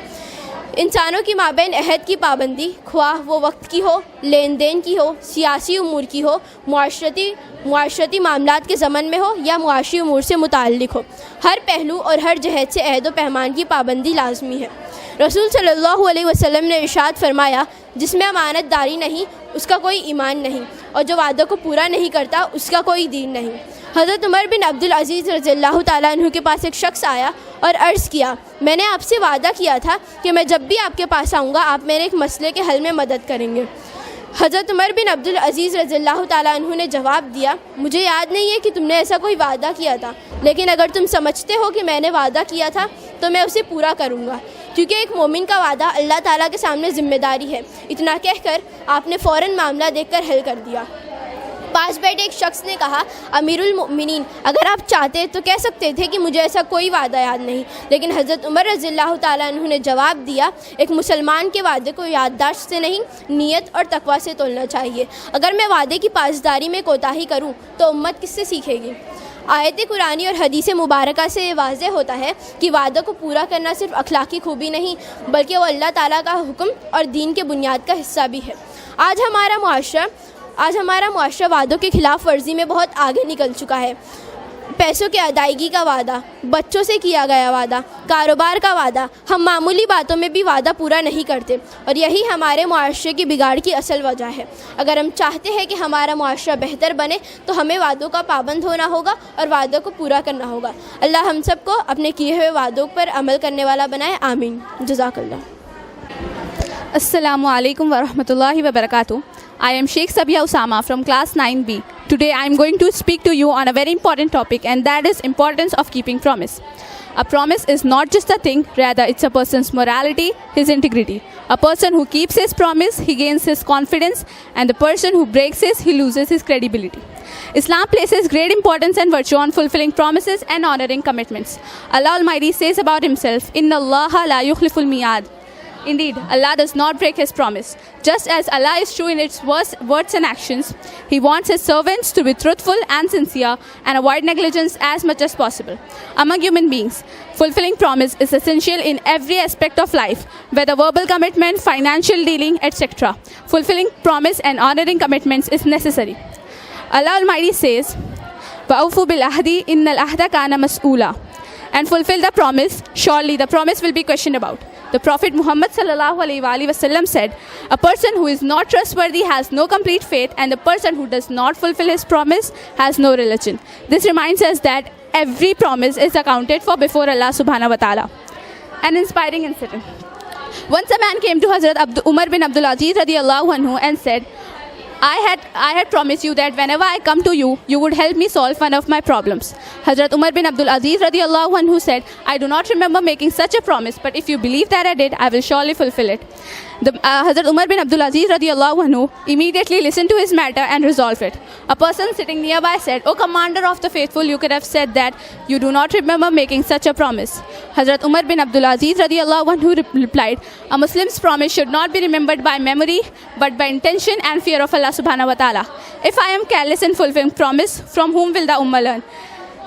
انسانوں کی مابین عہد کی پابندی، خواہ وہ وقت کی ہو، لین دین کی ہو، سیاسی امور کی ہو، معاشرتی معاملات کے ضمن میں ہو یا معاشی امور سے متعلق ہو، ہر پہلو اور ہر جہت سے عہد و پیمان کی پابندی لازمی ہے. رسول صلی اللہ علیہ وسلم نے ارشاد فرمایا جس میں امانت داری نہیں اس کا کوئی ایمان نہیں اور جو وعدوں کو پورا نہیں کرتا اس کا کوئی دین نہیں. حضرت عمر بن عبدالعزیز رضی اللہ تعالیٰ عنہ کے پاس ایک شخص آیا اور عرض کیا میں نے آپ سے وعدہ کیا تھا کہ میں جب بھی آپ کے پاس آؤں گا آپ میرے ایک مسئلے کے حل میں مدد کریں گے. حضرت عمر بن عبدالعزیز رضی اللہ تعالیٰ عنہ نے جواب دیا مجھے یاد نہیں ہے کہ تم نے ایسا کوئی وعدہ کیا تھا، لیکن اگر تم سمجھتے ہو کہ میں نے وعدہ کیا تھا تو میں اسے پورا کروں گا، کیونکہ ایک مومن کا وعدہ اللہ تعالیٰ کے سامنے ذمہ داری ہے. اتنا کہہ کر آپ نے فوراً معاملہ دیکھ کر حل کر دیا. پاس بیٹھے ایک شخص نے کہا امیر المؤمنین اگر آپ چاہتے تو کہہ سکتے تھے کہ مجھے ایسا کوئی وعدہ یاد نہیں، لیکن حضرت عمر رضی اللہ تعالیٰ عنہ نے جواب دیا ایک مسلمان کے وعدے کو یادداشت سے نہیں نیت اور تقویٰ سے تولنا چاہیے. اگر میں وعدے کی پاسداری میں کوتاہی کروں تو امت کس سے سیکھے گی؟ آیت قرآنی اور حدیث مبارکہ سے یہ واضح ہوتا ہے کہ وعدوں کو پورا کرنا صرف اخلاقی خوبی نہیں بلکہ وہ اللہ تعالیٰ کا حکم اور دین کے بنیاد کا حصہ بھی ہے. آج ہمارا معاشرہ وعدوں کے خلاف ورزی میں بہت آگے نکل چکا ہے. پیسوں کی ادائیگی کا وعدہ، بچوں سے کیا گیا وعدہ، کاروبار کا وعدہ، ہم معمولی باتوں میں بھی وعدہ پورا نہیں کرتے اور یہی ہمارے معاشرے کی بگاڑ کی اصل وجہ ہے. اگر ہم چاہتے ہیں کہ ہمارا معاشرہ بہتر بنے تو ہمیں وعدوں کا پابند ہونا ہوگا اور وعدوں کو پورا کرنا ہوگا. اللہ ہم سب کو اپنے کیے ہوئے وعدوں پر عمل کرنے والا بنائے. آمین. جزاک اللہ. Assalamu alaikum wa rahmatullahi wa barakatuh. I am Sheikh Sabia Usama from class 9B. Today I am going to speak to you on a very important topic, and that is importance of keeping promise. A promise is not just a thing, rather it's a person's morality, his integrity. A person who keeps his promise, he gains his confidence, and the person who breaks it, he loses his credibility. Islam places great importance and virtue on fulfilling promises and honoring commitments. Allah Almighty says about himself, "Inna Allaha la yukhliful mi'ad." Indeed, Allah does not break His promise. Just as Allah is true in its words and actions, He wants His servants to be truthful and sincere and avoid negligence as much as possible. Among human beings, fulfilling promise is essential in every aspect of life, whether verbal commitment, financial dealing, etc. Fulfilling promise and honoring commitments is necessary. Allah Almighty says, وَأَوْفُوا بِالْعَهْدِ إِنَّ الْعَهْدَ كَانَ مَسْئُولًا. And fulfill the promise, surely the promise will be questioned about. The Prophet Muhammad ﷺ said, a person who is not trustworthy has no complete faith, and the person who does not fulfill his promise has no religion. This reminds us that every promise is accounted for before Allah subhanahu wa ta'ala. An inspiring incident. Once a man came to Hazrat Umar bin Abdul Aziz radiyallahu anhu and said, I had promised you that whenever I come to you, you would help me solve one of my problems. Hazrat Umar bin Abdul Aziz radiyallahu anhu said, I do not remember making such a promise, but if you believe that I did, I will surely fulfill it. Hazrat Umar bin Abdul Aziz radiyallahu anhu immediately listened to his matter and resolved it. A person sitting nearby said, O Commander of the Faithful, you could have said that you do not remember making such a promise. Hazrat Umar bin Abdul Aziz radiyallahu anhu replied, a Muslim's promise should not be remembered by memory, but by intention and fear of Allah subhanahu wa ta'ala. If I am careless in fulfilling promise, from whom will the Ummah learn?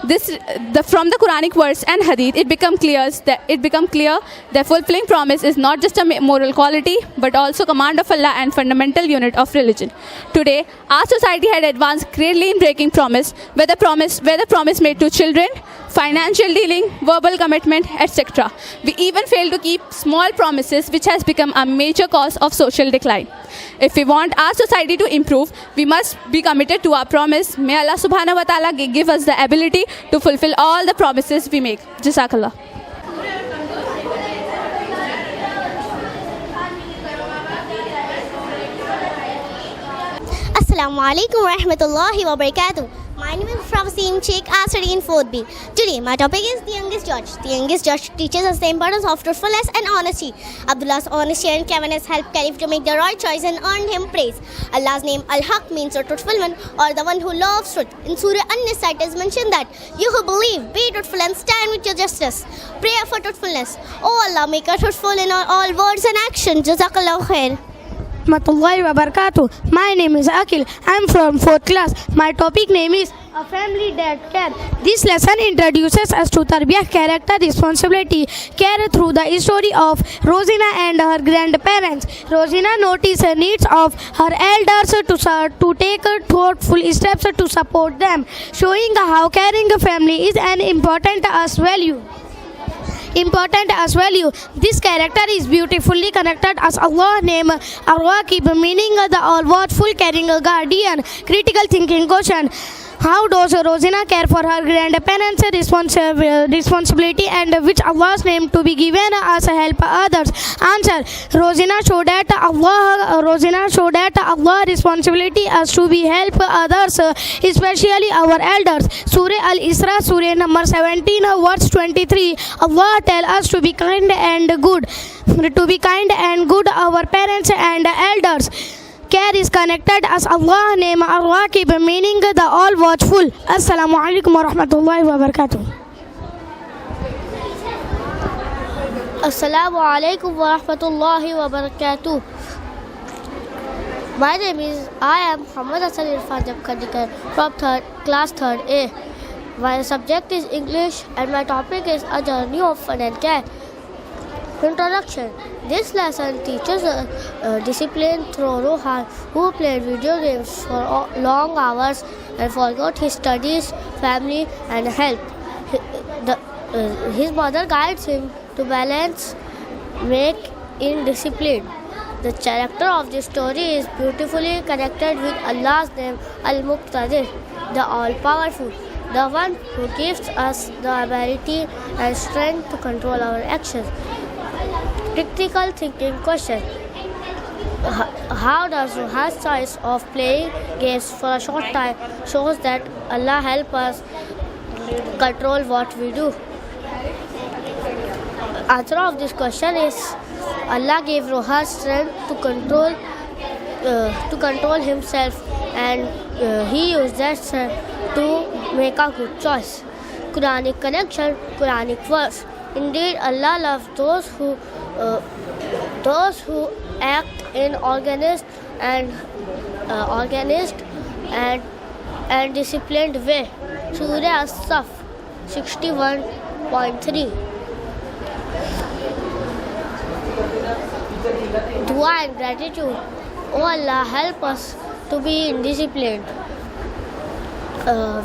From the Quranic words and Hadith, it become clear that fulfilling promise is not just a moral quality, but also command of Allah and fundamental unit of religion. Today, our society had advanced greatly in breaking promise, whether promise made to children, financial dealing, verbal commitment, etc. We even fail to keep small promises, which has become a major cause of social decline. If we want our society to improve, we must be committed to our promise. May Allah subhanahu wa ta'ala give us the ability to fulfill all the promises we make. Jazakallah. Assalamu alaikum wa rahmatullahi wa barakatuh. My name is Frasim Sheikh. I study in 4th B. Today, my topic is the youngest judge. The youngest judge teaches us the importance of truthfulness and honesty. Abdullah's honesty and cleverness helped Caliph to make the right choice and earned him praise. Allah's name Al-Haq means the truthful one, or the one who loves truth. In Surah An-Nisa, it is mentioned that you who believe, be truthful and stand with your justice. Prayer for truthfulness. Oh Allah, make us truthful in all words and actions. Jazakallahu khair. Rahmatullahi wa barakatuh. My name is Akil. I am from 4th class. My topic name is A Family That Care. This lesson introduces us to tarbiyah, character, responsibility, care through the story of Rosina and her grandparents. Rosina noticed the needs of her elders to take thoughtful steps to support them, showing how caring a family is an important as value. This character is beautifully connected as Allah name Ar-Raqib, meaning the all-watchful, caring guardian. Critical thinking question: how does Rosina care for her grandparents' responsibility, and which Allah's name to be given as help others? Answer: Rosina showed that Allah responsibility as to be help others, especially our elders. Surah Al-Isra, Surah number 17, verse 23. Allah tell us to be kind and good our parents and elders. Care is connected as Allah name Ar-Raqib, meaning the all watchful. Assalamu alaikum wa rahmatullahi wa barakatuh. Assalamu alaikum wa rahmatullahi wa barakatuh. I am Muhammad Hassan Irfan Jabkadikar from class 3rd A. My subject is English and my topic is A Journey of Fun and Care. Introduction. This lesson teaches discipline through Rohan, who played video games for long hours and forgot his studies, family and health. His mother guides him to balance, make in discipline. The character of this story is beautifully connected with Allah's name Al-Muqtadir, the All-Powerful, the one who gives us the ability and strength to control our actions. Critical thinking question: how does Rohan's choice of playing games for a short time shows that Allah help us control what we do? Answer of this question is Allah gave Rohan strength to control himself, and he used that strength to make a good choice. Quranic connection, Quranic verse. Indeed, Allah loves those who act in organized and disciplined way. Surah As-Saff 61.3. Dua and gratitude. Oh Allah, help us to be disciplined.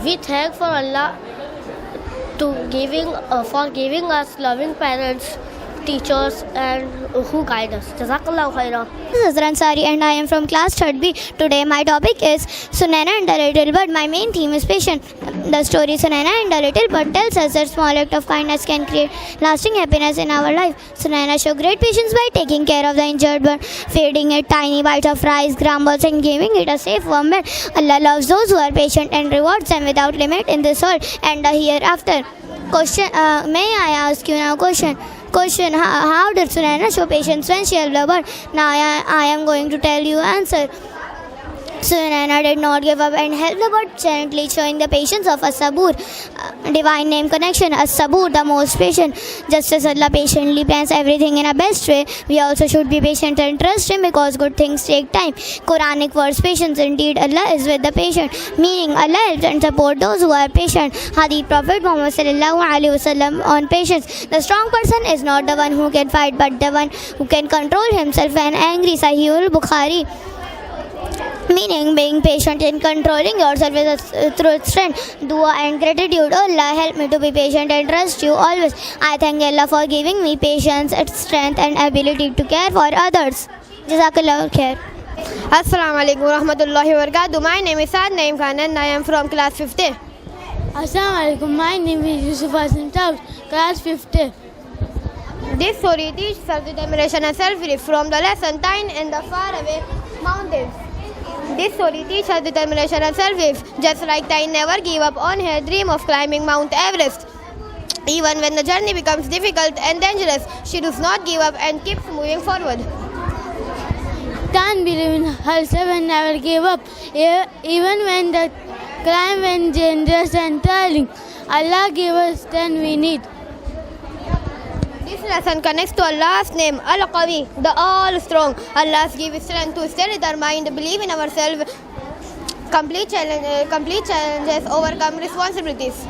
We thank for Allah for giving us loving parents, teachers, and who guide us. Jazakallahu khairan. This is Azra Ansari and I am from class 3rd B. Today my topic is Sunaina and the Little Bird. My main theme is patience. The story Sunaina and the Little Bird tells us that small act of kindness can create lasting happiness in our life. Sunaina showed great patience by taking care of the injured bird, feeding it tiny bites of rice, grumbles, and giving it a safe warm bed. Allah loves those who are patient and rewards them without limit in this world and the hereafter. May I ask you now a question? How did Sunaina show patience when she held the bird? Now I am going to tell you answer. Sunaina did not give up and held the bird gently, showing the patience of As-Sabur. Divine name connection, As-Sabur, the most patient. Just as Allah patiently plans everything in a best way, we also should be patient and trust Him because good things take time. Quranic words, patience. Indeed, Allah is with the patient, meaning Allah helps and supports those who are patient. Hadith Prophet Muhammad sallallahu alaihi wasallam on patience. The strong person is not the one who can fight, but the one who can control himself when angry. Sahih al-Bukhari. Meaning being patient in controlling yourself is through strength. Dua and gratitude. Oh Allah, help me to be patient and trust you always. I thank Allah for giving me patience, strength and ability to care for others. Jazakallahu khair. Assalamu alaikum wa rahmatullahi wa barakatuh. My name is Saad Naeem Khan and I am from class 5th. Assalamu alaikum. My name is Yusuf Hasan Taus, class 5th. This story teaches self-determination and self-relief from the lesson Time in the faraway mountains. This story teaches determination and self-relief. Just like Time never gave up on her dream of climbing Mount Everest. Even when the journey becomes difficult and dangerous, she does not give up and keeps moving forward. Tan believed in herself and never gave up, even when the climb was dangerous and tiring. Allah gave us then we need. This lesson connects to Allah's name, Al-Qawi, the All-Strong. Allah gives strength to stay determined, believe in ourselves, complete challenges, overcome responsibilities.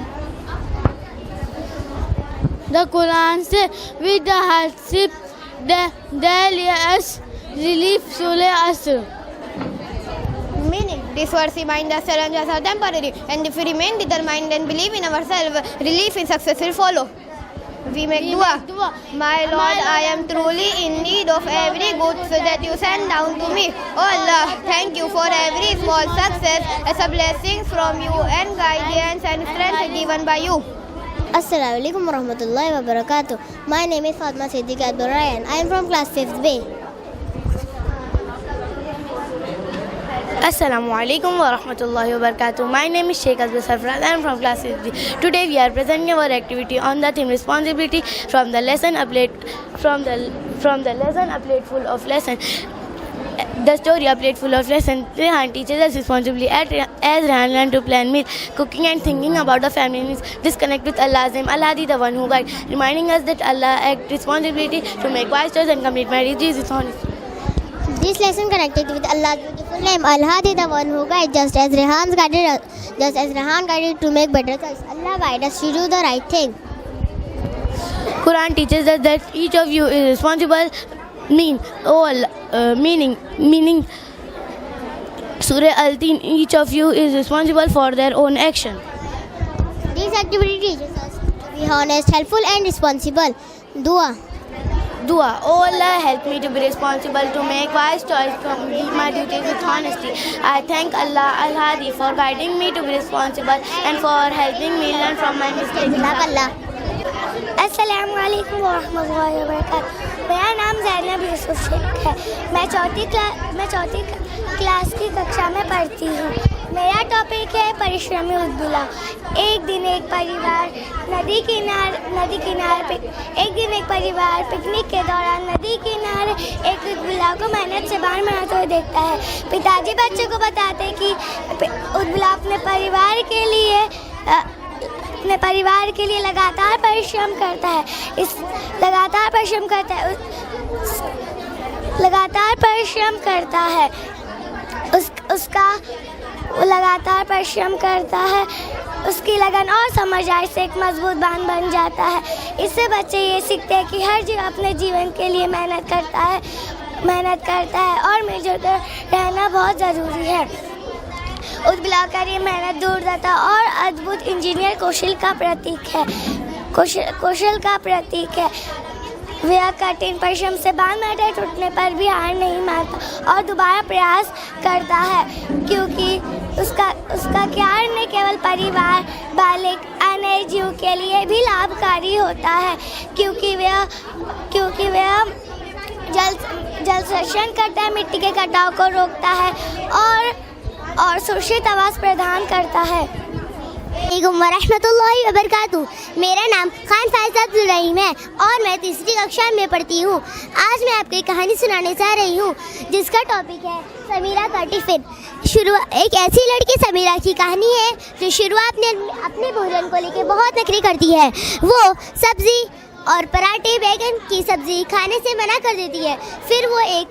The Quran says, with the hardship, there is relief. Surah Asr. Meaning, this verse reminds us challenges are temporary, and if we remain determined and believe in ourselves, relief and success will follow. We make dua. My Lord, I am truly in need of every good that you send down to me. Oh Allah, thank you for every small success as a blessing from you and guidance and strength given by you. Assalamu alaikum wa rahmatullahi wa barakatuh. My name is Fatma Siddiqa Abdurrahman. I am from class 5th B. Assalamu alaikum wa rahmatullahi wa barakatuh. My name is Sheikh Azmi Sarfraz. I am from class 6B. Today we are presenting our activity on the theme responsibility from the lesson a plate full of lesson. The story A Plate Full of Lesson. Rehan teaches us responsibility as Rehan learned to plan meal, cooking and thinking about the family needs. Disconnect with Allah's name, Al-Hadi, the one who guides, reminding us that Allah acts responsibility to make wise choices and complete marriage. This is honest. This lesson connected with Allah's beautiful name, Al-Hadi, the one who guides, just as Rehan guided to make better choice. Allah guides us to do the right thing. Quran teaches us that each of you is responsible. Meaning Surah Al-Tin, each of you is responsible for their own action. This activity teaches us to be honest, helpful and responsible. Dua. Oh Allah, help me to be responsible, to make wise choice, to complete my duties with honesty. I thank Allah Al-Hadi for guiding me to be responsible and for helping me learn from my mistakes. Assalamu alaikum wa rahmatullahi wa barakatuh. मेरा नाम ज़ैनब यूसुफ शेख है. मैं चौथी class की कक्षा में पढ़ती हूँ. मेरा टॉपिक है परिश्रमी उद्बुला. एक दिन एक परिवार पिकनिक के दौरान नदी किनारे एक उद्बुला को मेहनत से बाण बनाते हुए देखता है. पिताजी बच्चे को बताते हैं कि उद्बुला अपने परिवार के लिए اپنے پریوار کے لیے لگاتار پریشرم کرتا ہے. اس کی لگن اور سمجھداری سے ایک مضبوط باندھ بن جاتا ہے. اس سے بچے یہ سیکھتے ہیں کہ ہر جیو اپنے جیون کے لیے محنت کرتا ہے اور مل جل کر رہنا بہت ضروری ہے. اس بلا کر یہ محنت دردتا اور ادبھت انجینئر کوشل کا پرتیک ہے. وہ کٹھن پریشرم سے باندھ بیٹھے ٹوٹنے پر بھی ہار نہیں مانتا اور دوبارہ پریاس کرتا ہے, کیونکہ اس کا خیال نہ کیول پریوار بالغ انیہ جیو کے لیے بھی لابھکاری ہوتا ہے, کیونکہ وہ جل سرشن کرتا ہے, مٹی کے کٹاؤ کو روکتا ہے اور سرکشت آواز پردان کرتا ہے. علیکم ورحمۃ اللہ وبرکاتہ. میرا نام خان فائز عبدالرحیم ہے اور میں تیسری ککشا میں پڑھتی ہوں. آج میں آپ کو ایک کہانی سنانے چاہ رہی ہوں جس کا ٹاپک ہے سمیرہ کا ٹفن. ایک ایسی لڑکی سمیرہ کی کہانی ہے جو شروعات میں اپنے بھوجن کو لے کے بہت نخری کرتی ہے. وہ سبزی اور پراٹھے بیگن کی سبزی کھانے سے منع کر دیتی ہے. پھر وہ ایک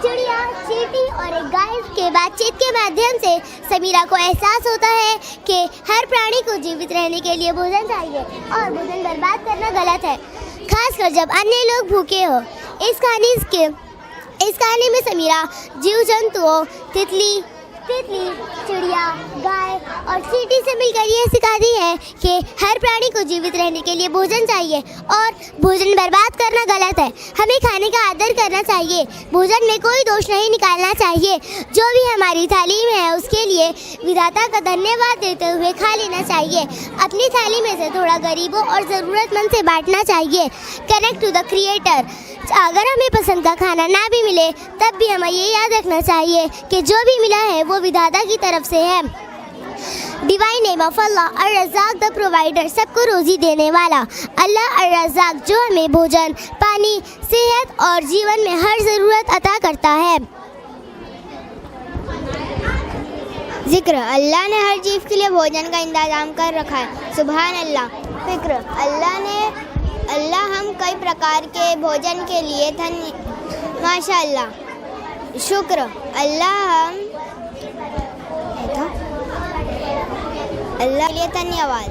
چڑیا, چیٹی اور ایک گائے کے بات چیت کے مادھیم سے سمیرہ کو احساس ہوتا ہے کہ ہر پرانی کو جیوت رہنے کے لیے بھوجن چاہیے اور بھوجن برباد کرنا غلط ہے, خاص کر جب انیہ لوگ بھوکے ہو. اس کہانی میں سمیرہ جیو جنتوؤں تتلی, چڑیا, گائے اور چیٹی سے مل کر یہ سکھاتی ہے کہ ہر پرانی کو جیوت رہنے کے لیے بھوجن چاہیے اور بھوجن برباد کرنا غلط ہے. ہمیں کھانے کا آدر کرنا چاہیے, بھوجن میں کوئی دوش نہیں نکالنا چاہیے. جو بھی ہماری تعلیم ہے اس کے لیے ودھاتا کا دھنیہ واد دیتے ہوئے کھا لینا چاہیے. اپنی تھالی میں سے تھوڑا غریبوں اور ضرورت مند سے بانٹنا چاہیے. Connect to the creator. اگر ہمیں پسند کا کھانا نہ بھی ملے تب بھی ہمیں یہ یاد رکھنا چاہیے کہ جو بھی ملا ہے وہ ودھاتا کی طرف سے ہے. ڈیوائن نیم آف اللہ الرزاق دا پرووائڈر, سب کو روزی دینے والا. اللہ الرزاق جو ہمیں بھوجن, پانی, صحت اور جیون میں ہر ضرورت عطا کرتا ہے. ذکر, اللہ نے ہر جیو کے لیے بھوجن کا انتظام کر رکھا ہے. سبحان اللہ. فکر, اللہ ہم کئی پرکار کے بھوجن کے لیے ماشاء اللہ. شکر, اللہ کے لیے دھنیہ واد.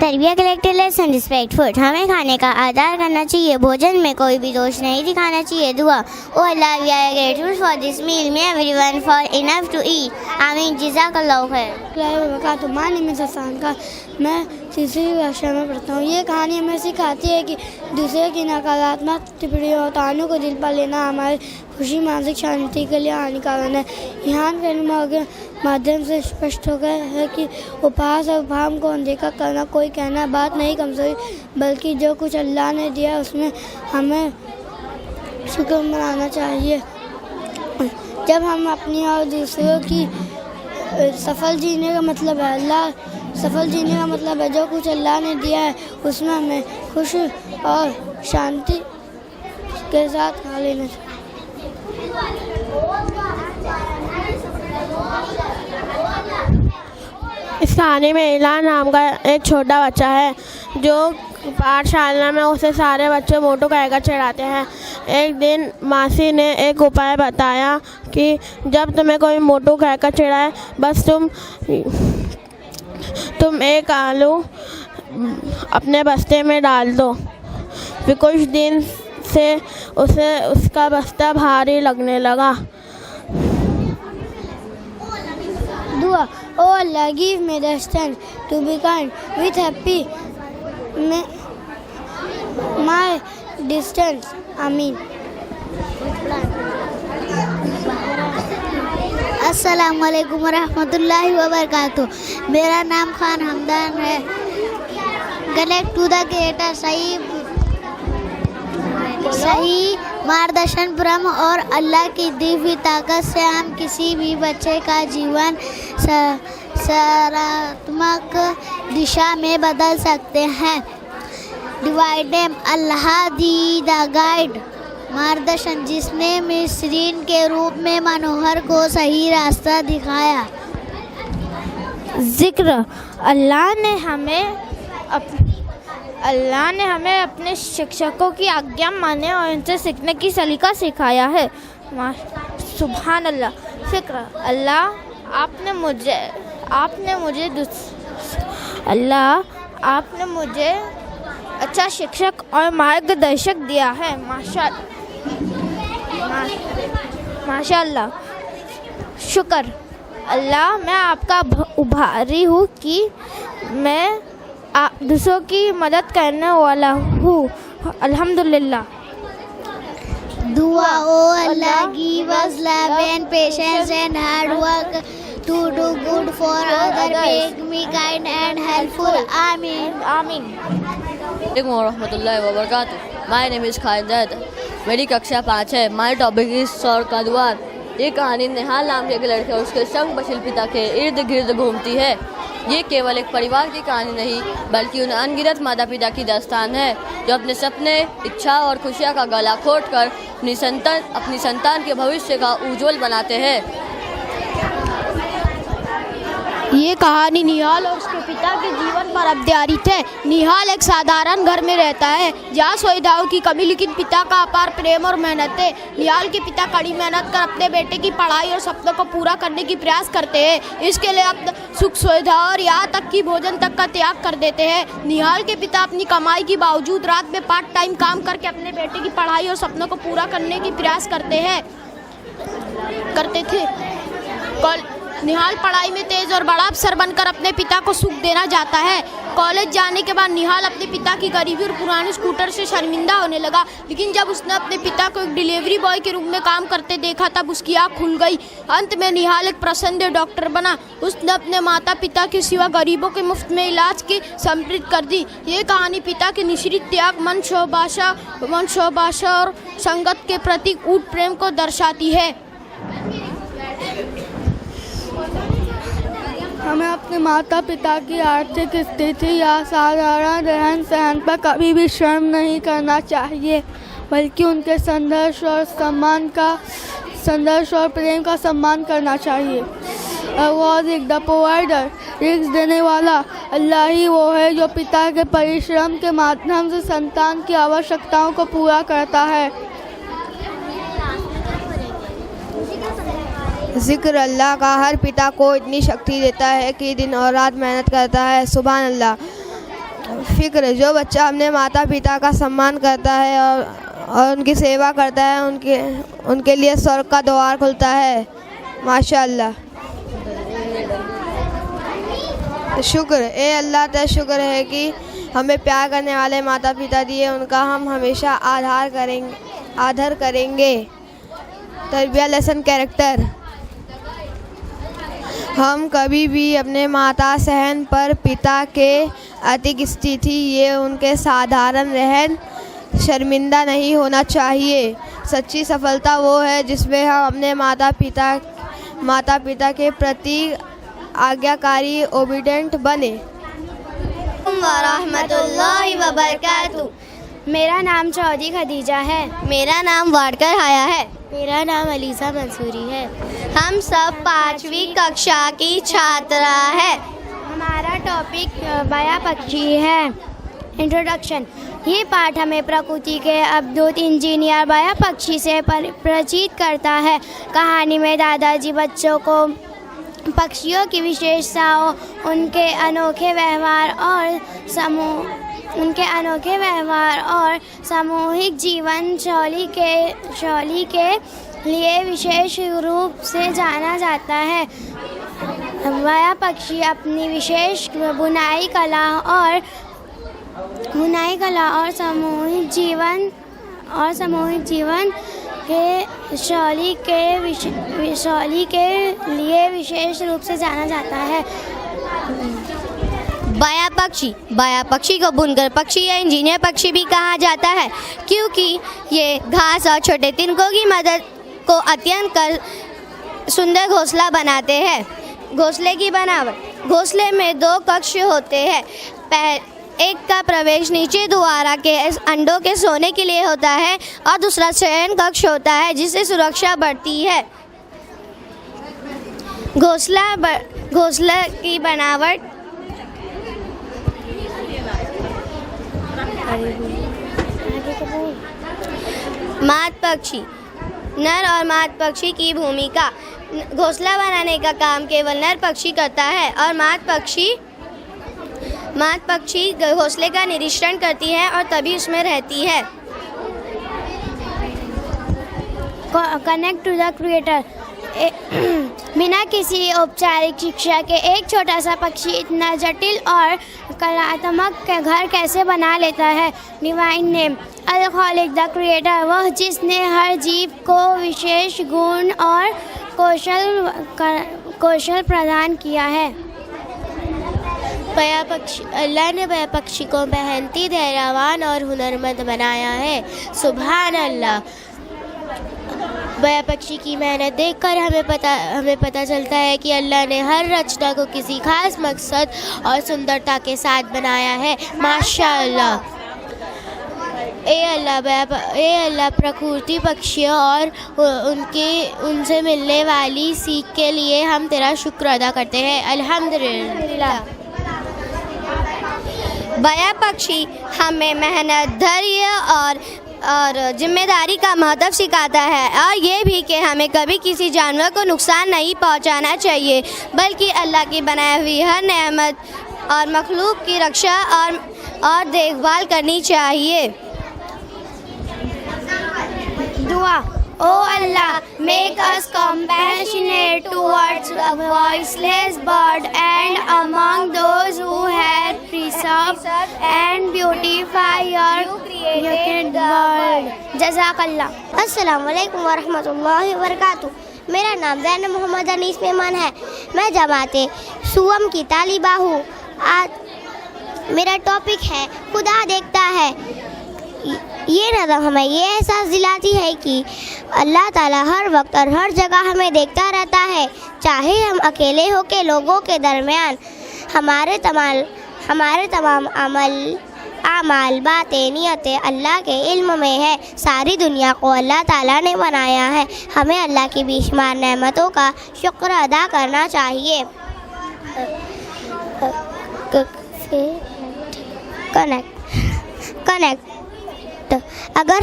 تربیہ کلیکٹر لیسن ریسپیکٹ فوڈ. ہمیں کھانے کا آدر کرنا چاہیے, بھوجن میں کوئی بھی دوش نہیں دکھانا چاہیے. دعا, او اللہ we are grateful for this meal, may everyone for enough to eat. آمین. جزاک اللہ خیر. ماں نے میں سسان کا میں تیسری ککشا میں پڑھتا ہوں. یہ کہانی ہمیں سکھاتی ہے کہ دوسرے کی نکاراتمک ٹپڑیوں اور تانوں کو دل پر لینا ہماری خوشی, مانسک شانتی کے لیے ہانیکارک ہے. یہاں رہنما کے مادھیم سے اسپشٹ ہو گیا ہے کہ اپہاس اور ابہام کو اندیکھا کرنا کوئی کہنا بات نہیں کمزوری, بلکہ جو کچھ اللہ نے دیا اس میں ہمیں شکر منانا چاہیے. جب ہم اپنی اور دوسروں کی سفل جینے کا مطلب ہے جو کچھ اللہ نے دیا ہے اس میں ہمیں خوش اور شانتی کے ساتھ کھا لینا چاہیے. اس کہانی میں اعلان نام کا ایک چھوٹا بچہ ہے جو پاٹھ شالہ میں اسے سارے بچے موٹو کہہ کر چڑھاتے ہیں. ایک دن ماسی نے ایک اپائے بتایا کہ جب تمہیں کوئی موٹو کہہ کر چڑھائے بس تم ایک آلو اپنے بستے میں ڈال دو. پھر کچھ دن سے اسے اس کا بستہ بھاری لگنے لگا. دعا, او اللہ give me the strength to be kind with happy my distance. آمین. السلام علیکم ورحمۃ اللہ وبرکاتہ. میرا نام خان حمدان ہے. Connect to the creator. صحیح ماردرشن برہم اور اللہ کی دی ہوئی طاقت سے ہم کسی بھی بچے کا جیون سکاراتمک دشا میں بدل سکتے ہیں. ڈیوائڈیم, اللہ دی دا گائیڈ ماردرشن جس نے مصرین کے روپ میں منوہر کو صحیح راستہ دکھایا. ذکر اللہ نے ہمیں اپنے شکشکوں کی آگیا ماننے اور ان سے سیکھنے کی سلیقہ سکھایا ہے. سبحان اللہ. فکر اللہ آپ نے مجھے اچھا شکشک اور مارگدرشک دیا ہے. ماشاء اللہ. شکر اللہ میں آپ کا ابھاری ہوں کہ میں دوسروں کی مدد کرنے والا ہوں. الحمدللہ. دعا او اللہ give us love and patience and hard work to do good for others. Make me kind and helpful. Amin. آمین. السلام علیکم ورحمۃ اللہ وبرکاتہ. مائی نیم از خالد زید. میری ککشا 5 ہے. مائی ٹاپک از سور کا دوار. یہ کہانی نہال نام کے ایک لڑکے اور اس کے سنگ بشیل پتا کے ارد گرد گھومتی ہے. یہ کیول ایک پریوار کی کہانی نہیں بلکہ ان ان گنت ماتا پتا کی داستان ہے جو اپنے سپنے، اچھا اور خوشیاں کا گلا گھونٹ کر اپنی سنتان کے بھوشیہ کا اجول بناتے ہیں. یہ کہانی نہال اور اس کے پتا کے جیون پر آدھارت ہے. نہال ایک سادھارن گھر میں رہتا ہے جہاں سویدھاؤں کی کمی لیکن پتا کا اپار پریم اور محنت ہے. نہال کے پتا کڑی محنت کر اپنے بیٹے کی پڑھائی اور سپنوں کو پورا کرنے کی پریاس کرتے ہیں. اس کے لیے اب سکھ سویدھا اور یہاں تک کہ بھوجن تک کا تیاگ کر دیتے ہیں. نہال کے پتا اپنی کمائی کے باوجود رات میں پارٹ ٹائم کام کر کے اپنے بیٹے کی پڑھائی اور سپنوں کو پورا کرنے کی پریاس کرتے تھے. نہال پڑھائی میں تیز اور بڑا افسر بن کر اپنے پتا کو سکھ دینا چاہتا ہے. کالج جانے کے بعد نہال اپنے پتا کی غریبی اور پرانے اسکوٹر سے شرمندہ ہونے لگا. لیکن جب اس نے اپنے پتا کو ایک ڈیلیوری بوائے کے روپ میں کام کرتے دیکھا تب اس کی آنکھ کھل گئی. انت میں نہال ایک پسند ڈاکٹر بنا. اس نے اپنے ماتا پتا کے سوا غریبوں کے مفت میں علاج کی سمپرد کر دی. یہ کہانی پتا کے نشریت تیاگ من شوباشا اور سنگت کے پرتی اوٹ پریم کو درشاتی ہے. ہمیں اپنے ماتا پتا کی آرتھک استھتی یا سادھارن رہن سہن پر کبھی بھی شرم نہیں کرنا چاہیے بلکہ ان کے سندرش اور پریم کا سمان کرنا چاہیے. دا پرووائڈر رزق دینے والا اللہ ہی وہ ہے جو پتا کے پریشرم کے مادھیم سے سنتان کی آوشکتاؤں کو پورا کرتا ہے. ذکر اللہ کا ہر پتا کو اتنی شکتی دیتا ہے کہ دن اور رات محنت کرتا ہے. سبحان اللہ. فکر جو بچہ اپنے ماتا پتا کا سمان کرتا ہے اور ان کی سیوا کرتا ہے ان کے لیے سورگ کا دوار کھلتا ہے. ماشاء اللہ. شکر اے اللہ تے شکر ہے کہ ہمیں پیار کرنے والے ماتا پتا دیے. ان کا ہم ہمیشہ آدھر کریں گے. تربیہ لیسن کیریکٹر. ہم کبھی بھی اپنے ماتا سہن پر پتا کے اتک استھتی یہ ان کے سادھارن رہن شرمندہ نہیں ہونا چاہیے. سچی سفلتا وہ ہے جس میں ہم اپنے ماتا پتا کے پرتی آگیا کاری اوبیڈینٹ بنے. ورحمۃ اللہ وبرکاتہ. میرا نام چودھری خدیجہ ہے. میرا نام واڈکر حیا ہے. میرا نام علیزہ منصوری ہے. ہم سب 5ویں ککشا کی چھاترا ہے. ہمارا ٹاپک بایا پکشی ہے. انٹروڈکشن. یہ پارٹ ہمیں پرکرتی کے ابدوت انجینئر بایا پکشی سے پریچت کرتا ہے. کہانی میں دادا جی بچوں کو پکشیوں کی وشیشتاؤں، ان کے انوکھے ویوہار اور ساموہک جیون شیلی کے لیے وشیش روپ سے جانا جاتا ہے. بایا پکشی اپنی وشیش بنائی کلا اور ساموہک جیون کے شیلی کے لیے وشیش روپ سے جانا جاتا ہے. بایا پکشی کو بنگر پکشی یا انجینئر پکشی بھی کہا جاتا ہے کیونکہ یہ گھاس اور چھوٹے تنکوں کی مدد کو عطیہ کر سندر گھونسلہ بناتے ہیں. گھونسلے کی بناوٹ. گھونسلے میں 2 ککش ہوتے ہیں. ایک کا پرویش نیچے دوارا کے انڈوں کے سونے کے لیے ہوتا ہے اور دوسرا شین ککش ہوتا ہے جس سے سرکشا بڑھتی ہے. घोंसले की बनावट, माद पक्षी, नर और माद पक्षी की भूमिका। घोंसला बनाने का काम केवल नर पक्षी करता है और माद पक्षी घोंसले का निरीक्षण करती है और तभी उसमें रहती है। कनेक्ट टू द क्रिएटर, बिना किसी औपचारिक शिक्षा के एक छोटा सा पक्षी इतना जटिल और कलात्मक घर कैसे बना लेता है। Divine name, Al Khaliq the creator, वह जिसने हर जीव को विशेष गुण और कौशल प्रदान किया है। बया पक्षी, अल्लाह ने बया पक्षी को मेहनती, धैर्यवान और हुनरमंद बनाया है। सुभान अल्लाह। बया पक्षी की मेहनत देखकर हमें पता चलता है कि अल्लाह ने हर रचना को किसी खास मकसद और सुंदरता के साथ बनाया है। माशाअल्लाह। ए अल्लाह प्रकृति, पक्षियों और उनसे मिलने वाली सीख के लिए हम तेरा शुक्र अदा करते हैं। अल्हम्दुलिल्लाह। बया पक्षी हमें मेहनत, धैर्य और जिम्मेदारी का महत्व सिखाता है और ये भी कि हमें कभी किसी जानवर को नुकसान नहीं पहुंचाना चाहिए, बल्कि अल्लाह की बनाई हुई हर नेमत और मखलूक की रक्षा और देखभाल करनी चाहिए। दुआ, O Allah, make us compassionate towards the voiceless bird and among those who have preserved and beautify your created world. Jazakallah. अस्सलाम वालेकुम वरहमतुल्लाहि वबरकातुह। मेरा नाम ज़ैनब मोहम्मद अनीस मेहमान है। मैं जमाते सुवम की तालिबा हूँ। आज मेरा टॉपिक है खुदा देखता है। ये नज़म हमें ये एहसास दिलाती है कि अल्लाह ताला हर वक्त और हर जगह हमें देखता रहता है, चाहे हम अकेले हो के लोगों के दरमियान। हमारे तमाम आमाल, बातें, नियतें अल्लाह के इल्म में है। सारी दुनिया को अल्लाह ताला ने बनाया है। हमें अल्लाह की बेशुमार नेमतों का शुक्र अदा करना चाहिए। कनेक्ट, अगर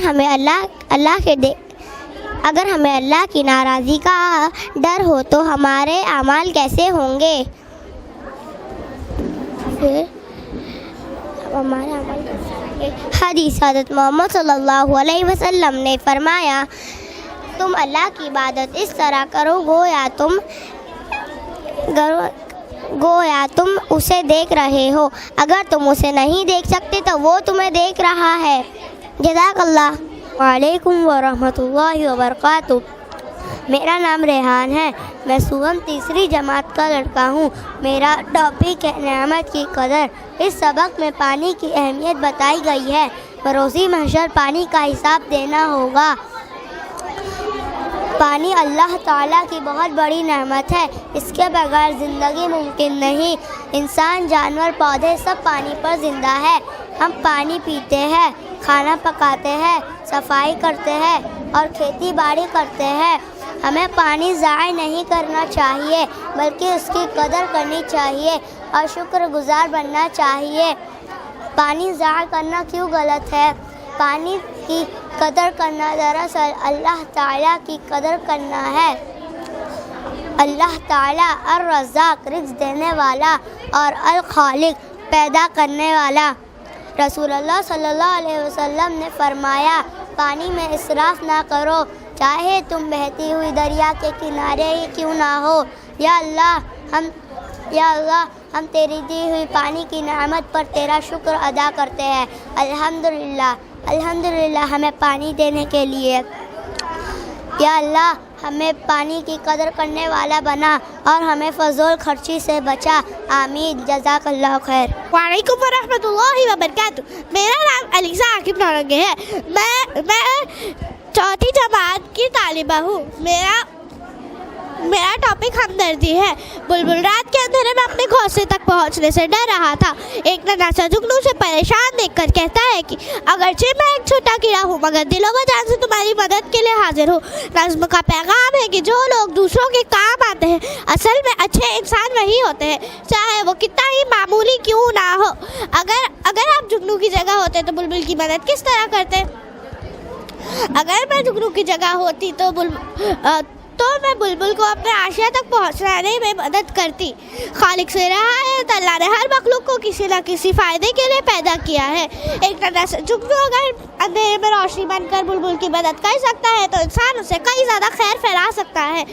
हमें अल्लाह की नाराज़गी का डर हो तो हमारे अमाल कैसे होंगे? हदीस हज़रत मोहम्मद सल्लल्लाहु अलैहि वसल्लम ने फरमाया, तुम अल्लाह की इबादत इस तरह करो गोया तुम उसे देख रहे हो। अगर तुम उसे नहीं देख सकते तो वो तुम्हें देख रहा है। जज़ाकल्लाह। वालेकुम वरहमतुल्लाहि वबरकातुह। मेरा नाम रेहान है। मैं सुवम तीसरी जमात का लड़का हूँ। मेरा टॉपिक है नेमत की कदर। इस सबक में पानी की अहमियत बताई गई है। बरोज़ी महशर पानी का हिसाब देना होगा। पानी अल्लाह ताला की बहुत बड़ी नेमत है। इसके बगैर ज़िंदगी मुमकिन नहीं। इंसान, जानवर, पौधे सब पानी पर ज़िंदा है। हम पानी पीते हैं, खाना पकाते हैं, सफाई करते हैं और खेती बाड़ी करते हैं। हमें पानी ज़ाय नहीं करना चाहिए, बल्कि उसकी कदर करनी चाहिए और शुक्रगुजार बनना चाहिए। पानी ज़ाय करना क्यों गलत है? पानी की कदर करना दरअसल अल्लाह ताला की कदर करना है। अल्लाह ताला अर-रज़्ज़ाक़, रिज़्क़ देने वाला, और अल-खालिक, पैदा करने वाला। रसूलुल्लाह सल्लल्लाहु अलैहि वसल्लम ने फरमाया, पानी में इसराफ ना करो, चाहे तुम बहती हुई दरिया के किनारे ही क्यों ना हो। या अल्लाह हम तेरी दी हुई पानी की नेमत पर तेरा शुक्र अदा करते हैं। अल्हम्दुलिल्लाह हमें पानी देने के लिए। या अल्लाह हमें पानी की कदर करने वाला बना और हमें फजूल खर्ची से बचा। आमीन। जज़ाकल्लाह खैर। वालेकुम वरहमतुल्लाहि वबरकातुह। मेरा नाम अलीसा आकिब नौरंगी है। मैं चौथी जमात की तालिबा हूँ। मेरा टॉपिक हमदर्दी है। बुलबुल रात के अंधेरे में अपने घोंसले तक पहुंचने से डर रहा था। एक नन्हा जुगनू उसे परेशान देखकर कहता है कि अगरचे मैं एक छोटा कीड़ा हूँ, मगर दिलो व जान से तुम्हारी मदद के लिए हाजिर हूँ। नज़्म का पैगाम है कि जो लोग दूसरों के काम आते हैं اصل میں اچھے انسان وہی ہوتے ہیں چاہے وہ کتنا ہی معمولی کیوں نہ ہو. اگر آپ جگنو کی جگہ ہوتے تو بلبل کی مدد کس طرح کرتے؟ اگر میں جگنو کی جگہ ہوتی تو میں بلبل کو اپنے آشیا تک پہنچانے میں مدد کرتی. خالق سے رہا ہے تو اللہ نے ہر مخلوق کو کسی نہ کسی فائدے کے لیے پیدا کیا ہے. ایک طرح سے جگنو اگر اندھیرے میں روشنی بن کر بلبل کی مدد کر سکتا ہے تو انسان اسے کئی زیادہ خیر پھیلا سکتا ہے.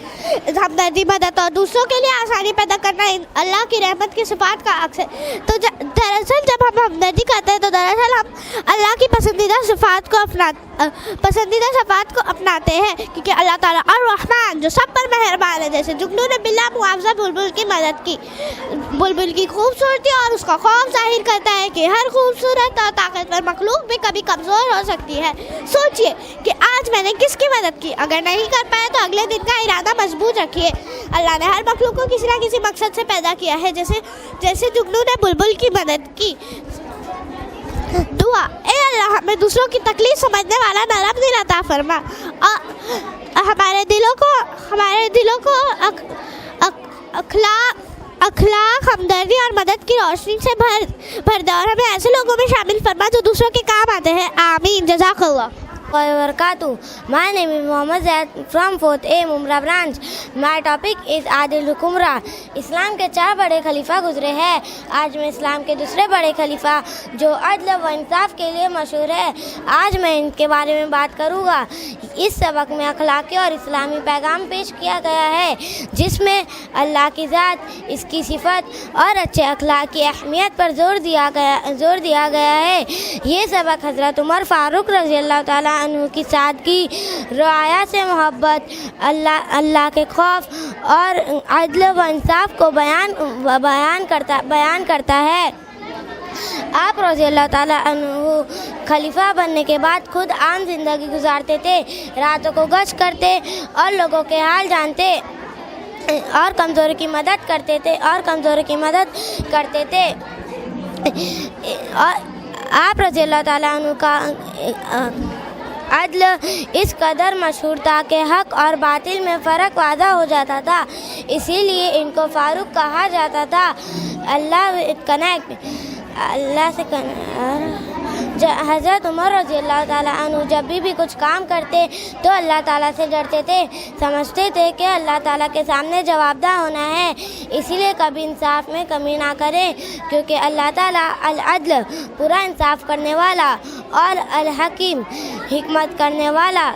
ہمدردی، مدد اور دوسروں کے لیے آسانی پیدا کرنا اللہ کی رحمت کی صفات کا عکس ہے. تو دراصل جب ہم ہمدردی کرتے ہیں تو دراصل ہم اللہ کی پسندیدہ صفات کو اپناتے ہیں، کیونکہ اللہ تعالیٰ الرحمن جو سب پر مہربان ہے. جیسے جگنو نے بلا معاوضہ بلبل کی مدد کی. بلبل کی خوبصورتی اور اس کا خوف ظاہر کرتا ہے کہ ہر خوبصورت اور طاقتور مخلوق بھی کبھی کمزور ہو سکتی ہے. سوچئے کہ آج میں نے کس کی مدد کی، اگر نہیں کر پائے تو اگلے دن کا ارادہ مضبوط رکھیے. اللہ نے ہر مخلوق کو کسی نہ کسی مقصد سے پیدا کیا ہے، جیسے جگنو نے بلبل کی مدد کی. دعا: اے اللہ ہمیں دوسروں کی تکلیف سمجھنے والا نرم دل عطا فرما، اور ہمارے دلوں کو اخلاق، ہمدردی اور مدد کی روشنی سے بھر دے، اور ہمیں ایسے لوگوں میں شامل فرما جو دوسروں کے کام آتے ہیں. آمین. جزاک اللہ. وبرکاتہ. My name is Mohammad Zaid from 4th A Mumra branch. My topic is عادل حکمراں. اسلام کے 4 بڑے خلیفہ گزرے ہیں. آج میں اسلام کے دوسرے بڑے خلیفہ جو عدل و انصاف کے لیے مشہور ہے، آج میں ان کے بارے میں بات کروں گا. اس سبق میں اخلاقی اور اسلامی پیغام پیش کیا گیا ہے، جس میں اللہ کی ذات، اس کی صفت اور اچھے اخلاق کی اہمیت پر زور دیا گیا ہے. یہ سبق حضرت عمر فاروق رضی اللہ تعالیٰ عنہ کی سادگی، رعایا سے محبت، اللہ کے خوف اور عدل و انصاف کو بیان کرتا ہے. آپ رضی اللہ تعالیٰ عنہ خلیفہ بننے کے بعد خود عام زندگی گزارتے تھے، راتوں کو گشت کرتے اور لوگوں کے حال جانتے اور کمزور کی مدد کرتے تھے. اور آپ رضی اللہ تعالیٰ عنہ کا عدل اس قدر مشہور تھا کہ حق اور باطل میں فرق واضح ہو جاتا تھا، اسی لیے ان کو فاروق کہا جاتا تھا. حضرت عمر رضی اللہ تعالیٰ عنہ جب بھی کچھ کام کرتے تو اللہ تعالیٰ سے ڈرتے تھے، سمجھتے تھے کہ اللہ تعالیٰ کے سامنے جواب دہ ہونا ہے، اسی لیے کبھی انصاف میں کمی نہ کریں، کیونکہ اللہ تعالیٰ العدل، پورا انصاف کرنے والا، اور الحکیم، حکمت کرنے والا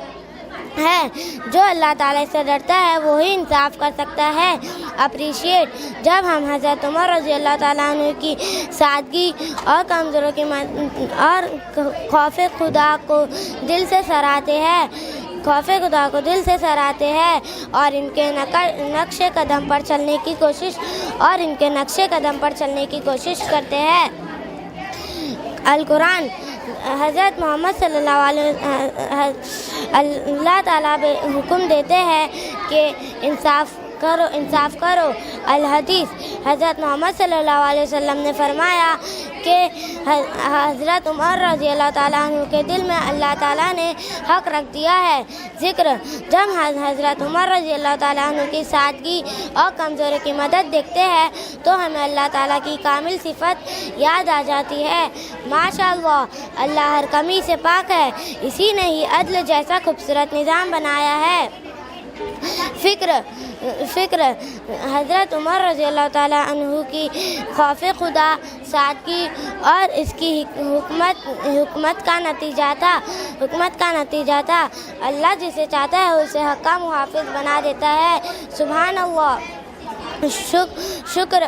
ہے. جو اللہ تعالیٰ سے ڈرتا ہے وہی انصاف کر سکتا ہے. اپریشیٹ: جب ہم حضرت عمر رضی اللہ تعالیٰ عنہ کی سادگی اور کمزوروں کی اور خوف خدا کو دل سے سراہتے ہیں اور ان کے نقش قدم پر چلنے کی کوشش کرتے ہیں. القرآن: حضرت محمد صلی اللہ علیہ وسلم اللہ تعالیٰ حکم دیتے ہیں کہ انصاف کرو. الحدیث: حضرت محمد صلی اللہ علیہ وسلم نے فرمایا کہ حضرت عمر رضی اللہ تعالیٰ عنہ کے دل میں اللہ تعالیٰ نے حق رکھ دیا ہے. ذکر: جب حضرت عمر رضی اللہ تعالیٰ عنہ کی سادگی اور کمزوری کی مدد دیکھتے ہیں تو ہمیں اللہ تعالیٰ کی کامل صفت یاد آ جاتی ہے. ماشاء اللہ، اللہ ہر کمی سے پاک ہے، اسی نے ہی عدل جیسا خوبصورت نظام بنایا ہے. فکر: حضرت عمر رضی اللہ تعالیٰ عنہ کی خوف خدا، سادگی اور اس کی حکمت کا نتیجہ تھا. اللہ جسے چاہتا ہے اسے حق کا محافظ بنا دیتا ہے. سبحان اللہ. شکر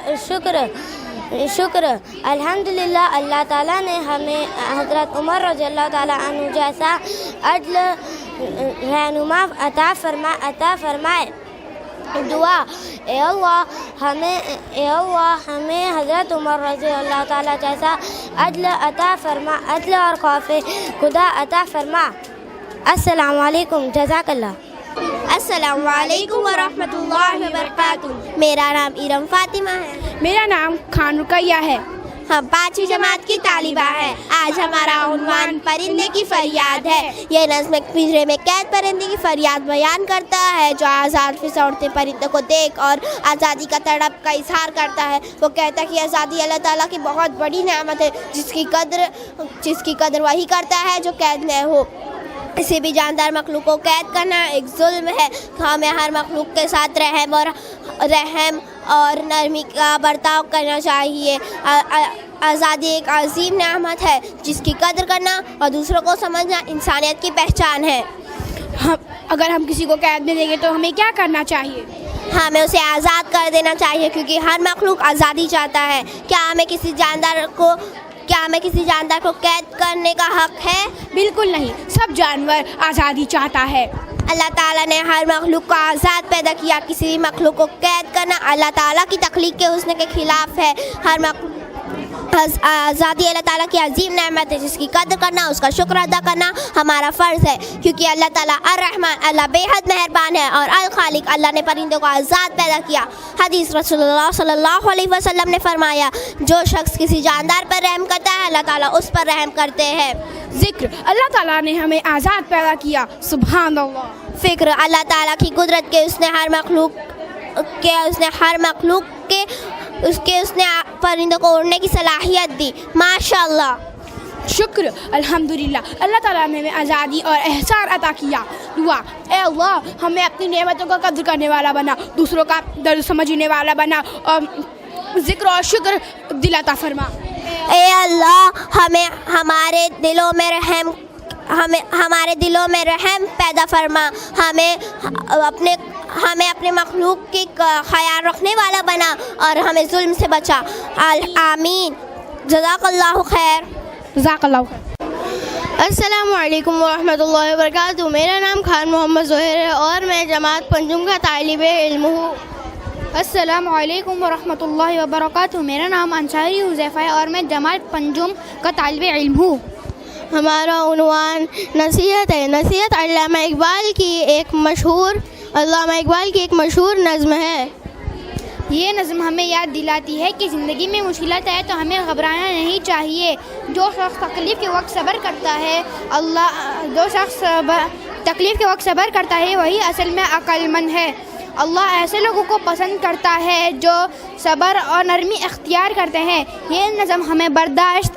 الحمدللہ، اللہ تعالیٰ نے ہمیں حضرت عمر رضی اللہ تعالیٰ عنہ جیسا عدل رہنما عطا فرمائے. دعا: اے اللہ ہمیں حضرت عمر رضی اللہ تعالیٰ جیسا عدل اور خوف خدا عطا فرما. السلام علیکم. جزاک اللہ. السلام علیکم ورحمۃ اللہ وبرکاتہ. میرا نام ارم فاطمہ ہے. میرا نام خان رقیہ ہے. ہم 5ویں جماعت کی طالبہ ہیں. آج ہمارا عنوان پرندے کی فریاد ہے. یہ نظم ایک پنجرے میں قید پرندے کی فریاد بیان کرتا ہے جو آزاد فضا اڑتے پرندوں کو دیکھ اور آزادی کا تڑپ کا اظہار کرتا ہے. وہ کہتا ہے کہ آزادی اللہ تعالیٰ کی بہت بڑی نعمت ہے جس کی قدر وہی کرتا ہے جو قید میں ہو. کسی بھی جاندار مخلوق کو قید کرنا ایک ظلم ہے. ہمیں ہر مخلوق کے ساتھ رحم اور نرمی کا برتاؤ کرنا چاہیے. آزادی ایک عظیم نعمت ہے جس کی قدر کرنا اور دوسروں کو سمجھنا انسانیت کی پہچان ہے. اگر ہم کسی کو قید میں دیں گے تو ہمیں کیا کرنا چاہیے؟ ہمیں اسے آزاد کر دینا چاہیے کیونکہ ہر مخلوق آزادی چاہتا ہے. کیا ہمیں کسی جاندار کو قید کرنے کا حق ہے؟ بالکل نہیں. سب جانور آزادی چاہتا ہے. اللہ تعالیٰ نے ہر مخلوق کو آزاد پیدا کیا. کسی بھی مخلوق کو قید کرنا اللہ تعالیٰ کی تخلیق کے حسن کے خلاف ہے. آزادی اللہ تعالیٰ کی عظیم نعمت ہے جس کی قدر کرنا اس کا شکر ادا کرنا ہمارا فرض ہے کیونکہ اللہ تعالیٰ الرحمن اللہ بے حد مہربان ہے اور الخالق اللہ نے پرندوں کو آزاد پیدا کیا. حدیث رسول اللہ صلی اللہ علیہ وسلم نے فرمایا جو شخص کسی جاندار پر رحم کرتا ہے اللہ تعالیٰ اس پر رحم کرتے ہیں. ذکر اللہ تعالیٰ نے ہمیں آزاد پیدا کیا. سبحان اللہ. فکر اللہ تعالیٰ کی قدرت کے اس نے پرندوں کو اڑنے کی صلاحیت دی. ماشاء اللہ. شکر الحمدللہ اللہ تعالیٰ نے ہمیں آزادی اور احسان عطا کیا. دعا اے اللہ ہمیں اپنی نعمتوں کا قدر کرنے والا بنا, دوسروں کا درد سمجھنے والا بنا اور ذکر اور شکر دل عطا فرما. اے اللہ ہمیں ہمارے دلوں میں رحم پیدا فرما. ہمیں اپنے مخلوق کی خیال رکھنے والا بنا اور ہمیں ظلم سے بچا. آمین. جزاک اللہ خیر. جزاک اللہ خیر. السلام علیکم ورحمۃ اللہ وبرکاتہ. میرا نام خان محمد ظہیر ہے اور میں جماعت پنجم کا طالب علم ہوں. السلام علیکم ورحمۃ اللہ وبرکاتہ. میرا نام انصاری حذیفہ ہے اور میں جماعت پنجم کا طالب علم ہوں. ہمارا عنوان نصیحت ہے. نصیحت علامہ اقبال کی ایک مشہور نظم ہے. یہ نظم ہمیں یاد دلاتی ہے کہ زندگی میں مشکلات آئے تو ہمیں گھبرانا نہیں چاہیے. جو شخص تکلیف کے وقت صبر کرتا ہے وہی اصل میں عقل مند ہے. اللہ ایسے لوگوں کو پسند کرتا ہے جو صبر اور نرمی اختیار کرتے ہیں. یہ نظم ہمیں برداشت,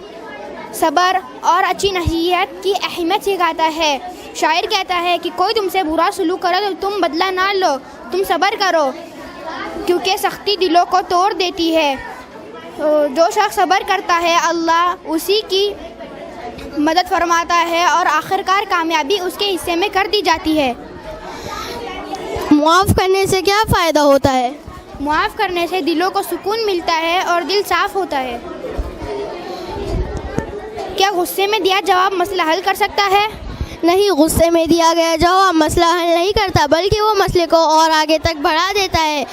صبر اور اچھی نصیحت کی اہمیت سکھاتا ہے. شاعر کہتا ہے کہ کوئی تم سے برا سلوک کرے تو تم بدلہ نہ لو, تم صبر کرو کیونکہ سختی دلوں کو توڑ دیتی ہے. جو شخص صبر کرتا ہے اللہ اسی کی مدد فرماتا ہے اور آخرکار کامیابی اس کے حصے میں کر دی جاتی ہے. معاف کرنے سے کیا فائدہ ہوتا ہے؟ معاف کرنے سے دلوں کو سکون ملتا ہے اور دل صاف ہوتا ہے. کیا غصے میں دیا جواب مسئلہ حل کر سکتا ہے؟ نہیں, غصے میں دیا گیا جواب مسئلہ حل نہیں کرتا بلکہ وہ مسئلے کو اور آگے تک بڑھا دیتا ہے.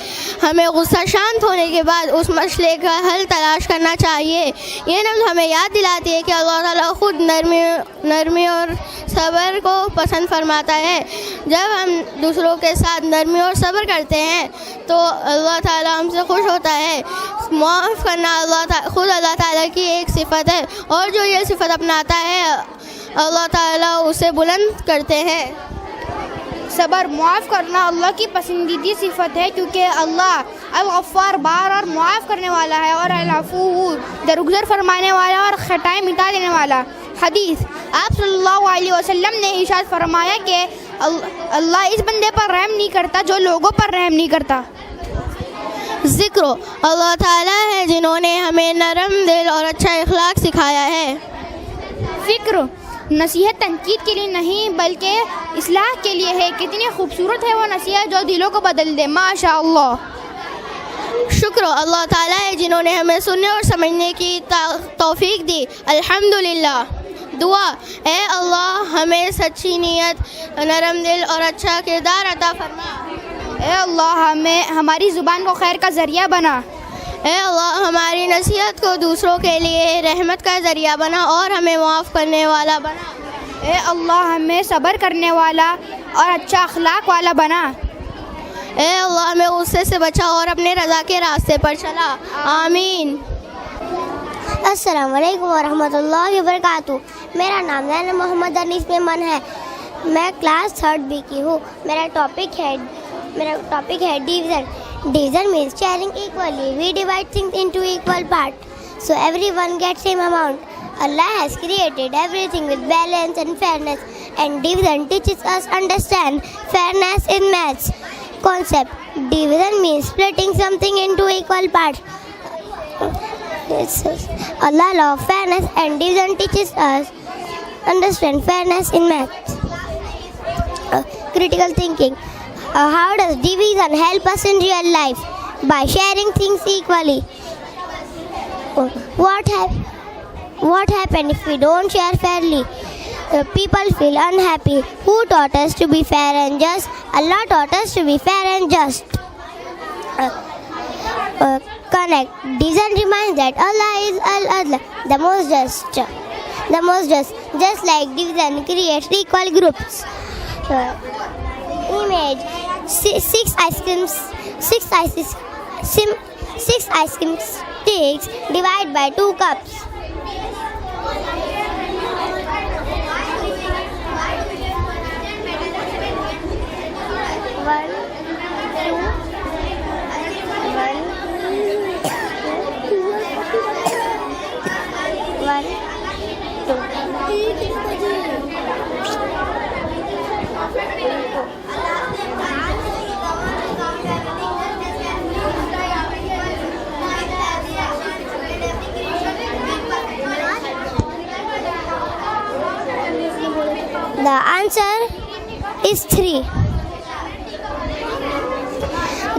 ہمیں غصہ شانت ہونے کے بعد اس مسئلے کا حل تلاش کرنا چاہیے. یہ نظم ہمیں یاد دلاتی ہے کہ اللہ تعالیٰ خود نرمی اور صبر کو پسند فرماتا ہے. جب ہم دوسروں کے ساتھ نرمی اور صبر کرتے ہیں تو اللہ تعالیٰ ہم سے خوش ہوتا ہے. معاف کرنا خود اللہ تعالیٰ کی ایک صفت ہے اور جو یہ صفت اپناتا ہے اللہ تعالیٰ اسے بلند کرتے ہیں. صبر, معاف کرنا اللہ کی پسندیدہ صفت ہے کیونکہ اللہ الغفار بار اور معاف کرنے والا ہے اور العفو درگزر فرمانے والا اور خطائیں مٹا دینے والا. حدیث آپ صلی اللہ علیہ وسلم نے ارشاد فرمایا کہ اللہ اس بندے پر رحم نہیں کرتا جو لوگوں پر رحم نہیں کرتا. ذکر اللہ تعالیٰ ہے جنہوں نے ہمیں نرم دل اور اچھا اخلاق سکھایا ہے. فکر, نصیحت تنقید کے لیے نہیں بلکہ اصلاح کے لیے ہے. کتنی خوبصورت ہے وہ نصیحت جو دلوں کو بدل دے. ماشاء اللہ. شکر اللہ تعالیٰ ہے جنہوں نے ہمیں سننے اور سمجھنے کی توفیق دی. الحمدللہ. دعا اے اللہ ہمیں سچی نیت, نرم دل اور اچھا کردار عطا فرما. اے اللہ ہماری زبان کو خیر کا ذریعہ بنا. اے اللہ ہماری نصیحت کو دوسروں کے لیے رحمت کا ذریعہ بنا اور ہمیں معاف کرنے والا بنا. اے اللہ ہمیں صبر کرنے والا اور اچھا اخلاق والا بنا. اے اللہ ہمیں غصے سے بچا اور اپنے رضا کے راستے پر چلا. آمین. السلام علیکم ورحمۃ اللہ وبرکاتہ. میرا نام نینا محمد انیس میمن ہے. میں کلاس 3rd B کی ہوں. میرا ٹاپک ہے division. Division means sharing equally. We divide things into equal parts so everyone gets same amount. Allah has created everything with balance and fairness, and division teaches us understand fairness in maths concept. Division means splitting something into equal parts. Allah loves fairness, and division teaches us understand fairness in maths. Critical thinking. How does division help us in real life? By sharing things equally. What happens if we don't share fairly? People feel unhappy. Who taught us to be fair and just? Allah taught us to be fair and just. Connect. Division reminds that Allah is Al-Adl, the most just. Just like division creates equal groups. Image. Six ice cream sticks divided by 2 cups. The answer is 3.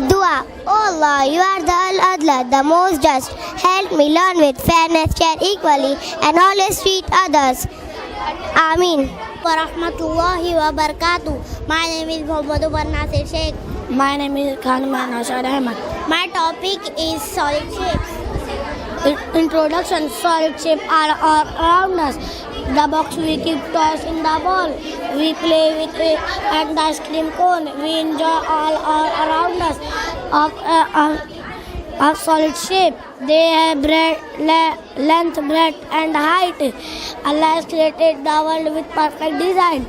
Dua. Oh Allah, you are the Al-Adla, the most just. Help me learn with fairness, share equally, and always treat others. Ameen. Warahmatullahi wabarakatuh. My name is Muhammad Umar Nasir Sheikh. My name is Khanman Ashad Ahmad. My topic is solid shapes. Introduction. Solid shapes are all around us. The box we keep toys in the ball. We play with it and the ice cream cone. We enjoy all around us of solid shape. They have length, breadth and height. Allah has created the world with perfect design.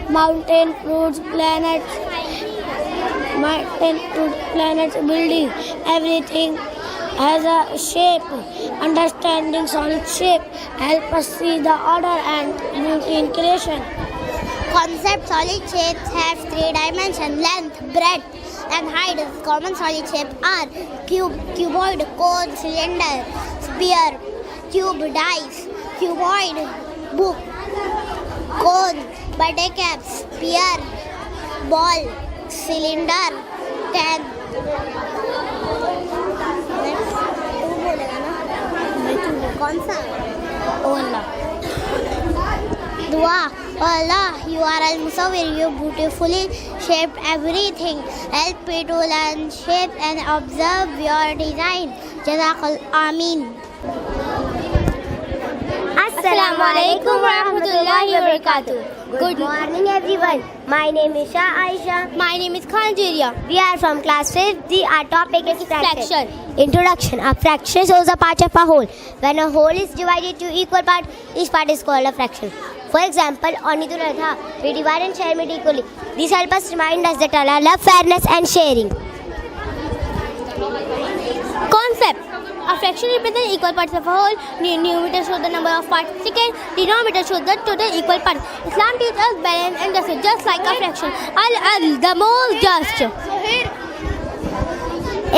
Mountain, fruits, planets, building, everything has a shape. Understanding solid shape help us see the order and beauty in creation. Concept. Solid shapes have 3 dimensions: length, breadth and height. Common solid shapes are cube, cuboid, cone, cylinder, sphere. Cube, dice. Cuboid, book. Cone, birthday cap. Sphere, ball. Cylinder, can. कौन सा? Allah. Dua. Allah, you are al-Musawwir. You beautifully shaped everything. Help me to learn shape and observe your design. Jazakallah. Ameen. Assalamu alaikum wa rahmatullahi wa barakatuh. Good morning everyone. My name is Shah Aisha. My name is Khanjiria. We are from class 5th. Our topic is fraction. Introduction. A fraction shows a part of a whole. When a whole is divided to equal parts, each part is called a fraction. For example, on Eid al-Adha, we divide and share meat equally. This helps us remind us that Allah loves fairness and sharing. Concept. A fraction represents equal parts of a whole. Numerator shows the number of parts. Second, denominator shows the total equal parts. Islam teaches us balance and justice, just like a fraction. Al-Adl, the most just.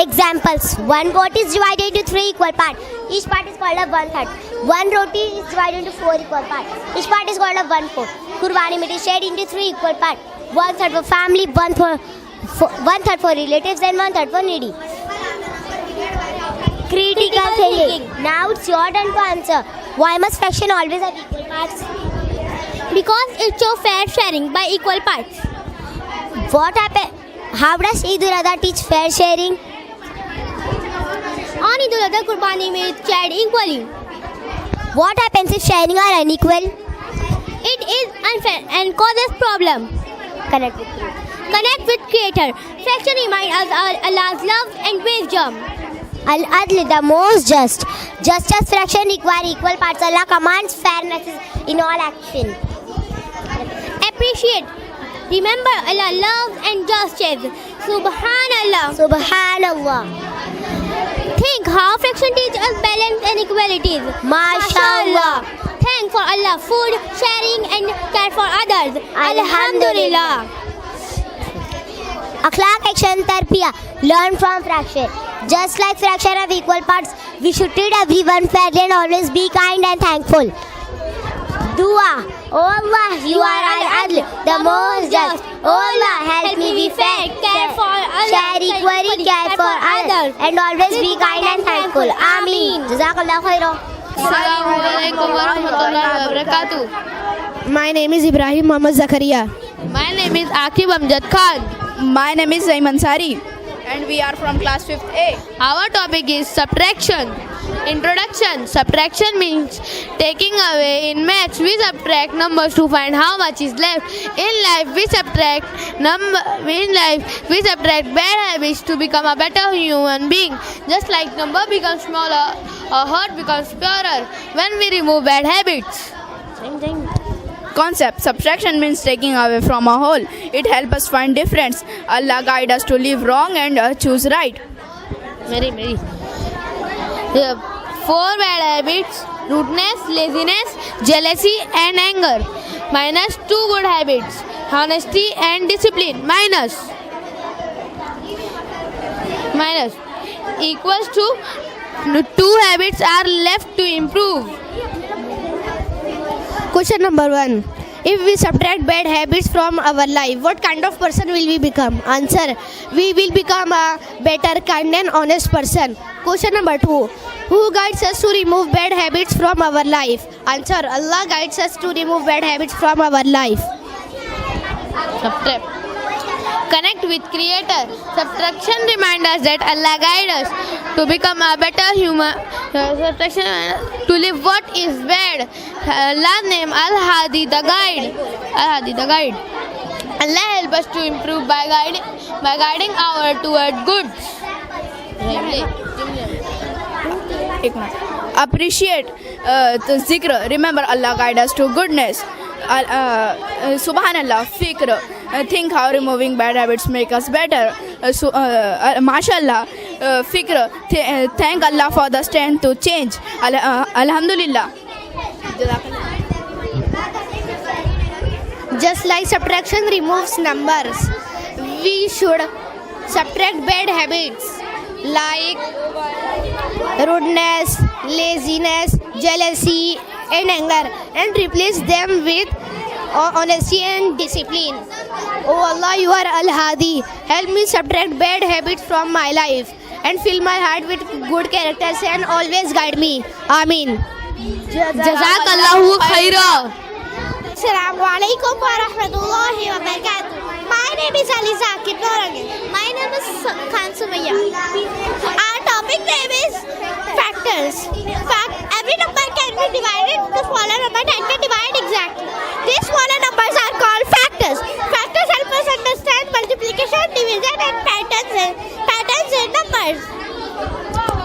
Examples. 1 roti is divided into 3 equal parts. Each part is called a 1/3. 1 roti is divided into 4 equal parts. Each part is called a 1/4. Qurbani meat is shared into 3 equal parts. 1/3 for family, 1/3 for relatives, and 1/3 for needy. Critical thinking. Now it's your turn to answer. Why must fraction always have equal parts? Because it shows fair sharing by equal parts. What happened? How does Eid al-Adha teach fair sharing? On Eid al-Adha, Qurbani meat shared equally. What happens if sharing are unequal? It is unfair and causes problem. Connect with me. connect with Creator. Fraction reminds us Allah's love and wisdom. Al-Adl, the most just. Just as fraction require equal parts, Allah commands fairness in all action. Appreciate. Remember, Allah loves and justice. Subhanallah. Subhanallah. Think how fraction teach us balance and equalities. MashaAllah. Thank for Allah, food, sharing and care for others. Alhamdulillah. Akhlaq, action, tarbiyah. Learn from fraction. Just like fraction of equal parts, we should treat everyone fairly and always be kind and thankful. Dua. Oh Allah, you are Al-Adl, the most just. Oh Allah, help me be fair, care for others, share equally, care for others, and always be kind and thankful. Ameen. Jazakallah khairan. Assalamualaikum warahmatullahi wabarakatuh. My name is Ibrahim Muhammad Zakaria. My name is Akib Amjad Khan. My name is Zaiman Sari, and we are from class 5th A. Our topic is subtraction. Introduction. Subtraction means taking away. In maths, we subtract numbers to find how much is left. In life, we subtract bad habits to become a better human being. Just like number becomes smaller, our heart becomes purer when we remove bad habits. Concept. Subtraction means taking away from a whole. It helps us find difference. Allah guide us to live wrong and choose right. Mary. 4 bad habits: rudeness, laziness, jealousy and anger. Minus 2 good habits: honesty and discipline. Minus equals to 2 habits are left to improve. Question number 1. If we subtract bad habits from our life, what kind of person will we become? Answer. We will become a better, kind and honest person. Question number 2. Who guides us to remove bad habits from our life? Answer. Allah guides us to remove bad habits from our life. Subtract. Connect with Creator. Subtraction reminds us that Allah guides us to become a better human. Subtraction to live what is bad. Allah's name Al-Hadi, the guide. Allah help us to improve by guiding our toward good. Appreciate the zikr. Remember, Allah guide us to goodness. Subhanallah. Fikr. Think how removing bad habits make us better. MashaAllah. Fikr. Thank Allah for the strength to change. Alhamdulillah. Just like subtraction removes numbers, we should subtract bad habits like rudeness, laziness, jealousy and anger and replace them with honesty and discipline. Oh Allah, you are Al-Hadi. Help me subtract bad habits from my life and fill my heart with good characters and always guide me. Ameen. Jazakallahu khairan. Assalamu alaikum wa rahmatullahi wa barakatuh. My name is Ali Zakir Norangi. My name is Khan Sumaya. Our topic name is factors. Every number can be divided. The smaller number can be divided exactly. These smaller numbers are called factors. Factors help us understand multiplication, division and patterns in numbers.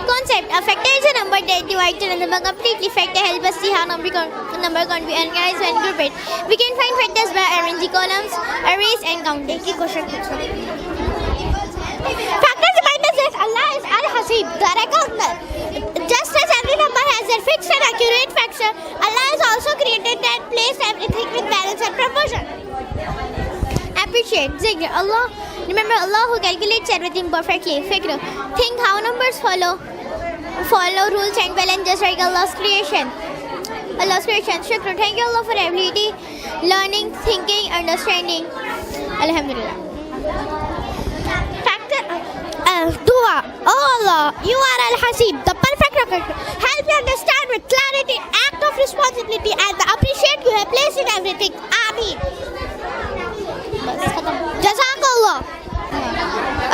Concept. A factor is a number that divides a number completely. Factor helps us see how number can be organized and grouped. We can find factors by arranging columns, arrays and counting. Factors remind us that Allah is Al-Hasib, the recounter. Just as every number has a fixed and accurate factor, Allah has also created and placed everything with balance and proportion. Appreciate. Zikr. Allah. Remember Allah who calculates everything perfectly. Fikr. Think how numbers follow rules and balance just like Allah's creation. Shukr. Thank you Allah for ability, learning, thinking, understanding. Alhamdulillah. Factor. Dua. Oh Allah, you are Al-Hasib, the perfect record. Help me understand with clarity, act of responsibility and the appreciate you have placed in everything. Ameen. Jazakallah.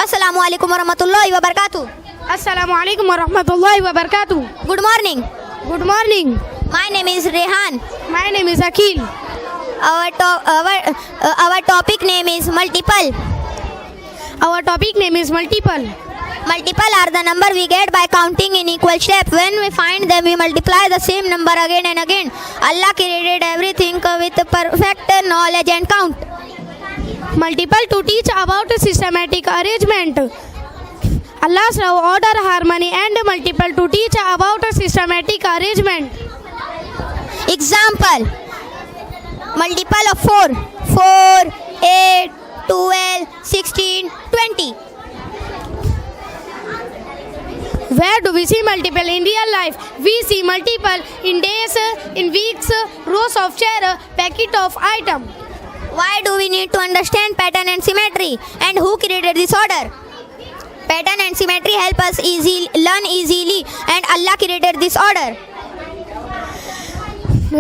Assalamu alaikum warahmatullahi wabarakatuh. Assalamu alaikum warahmatullahi wabarakatuh. Good morning. Good morning. My name is Rehan. My name is Akil. Our topic name is multiple. Our topic name is multiple. Multiple are the number we get by counting in equal steps. When we find them, we multiply the same number again and again. Allah created everything with perfect knowledge and count. Multiple to teach about systematic arrangement. Allah's love, order, harmony, and multiple to teach about systematic arrangement. Example: multiple of 4, 4, 8, 12, 16, 20. Where do we see multiple in real life? We see multiple in days, in weeks, rows of chair, packet of item. Why do we need to understand pattern and symmetry? And who created this order? Pattern and symmetry help us learn easily, and Allah created this order.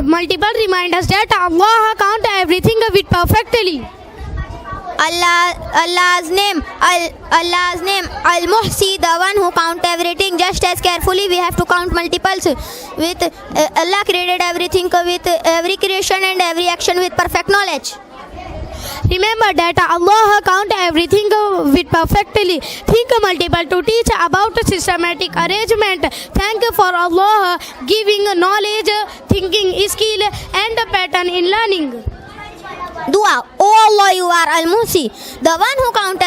Multiple remind us that Allah count everything with perfectly. Allah's name Al-Muhsi, the one who count everything just as carefully. We have to count multiples. With Allah created everything with every creation and every action with perfect knowledge. Remember that Allah count everything with perfectly. Think multiple to teach about systematic arrangement. Thank you for Allah giving knowledge, thinking skill, and pattern in learning. Dua: Oh Allah, you are Al-Muhsi, the one who count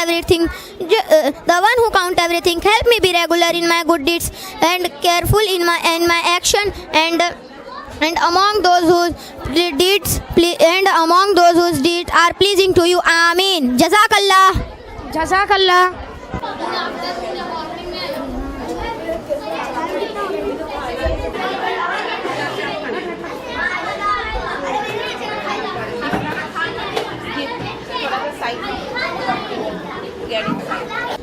everything. Help me be regular in my good deeds and careful in my action, and among those whose deeds are pleasing to you. Ameen. Jazakallah. Jazakallah.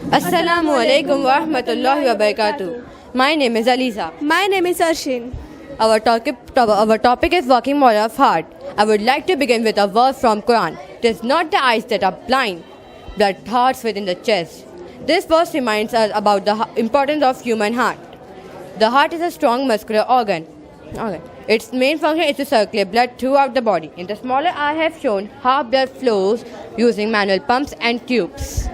Assalamu alaikum wa rahmatullahi wa barakatuh. My name is Aliza. My name is Arshin. Our topic is working model of heart. I would like to begin with a verse from Quran. It is not the eyes that are blind, but hearts within the chest. This verse reminds us about the importance of human heart. The heart is a strong muscular organ. Its main function is to circulate blood throughout the body. In the smaller I have shown how blood flows using manual pumps and tubes.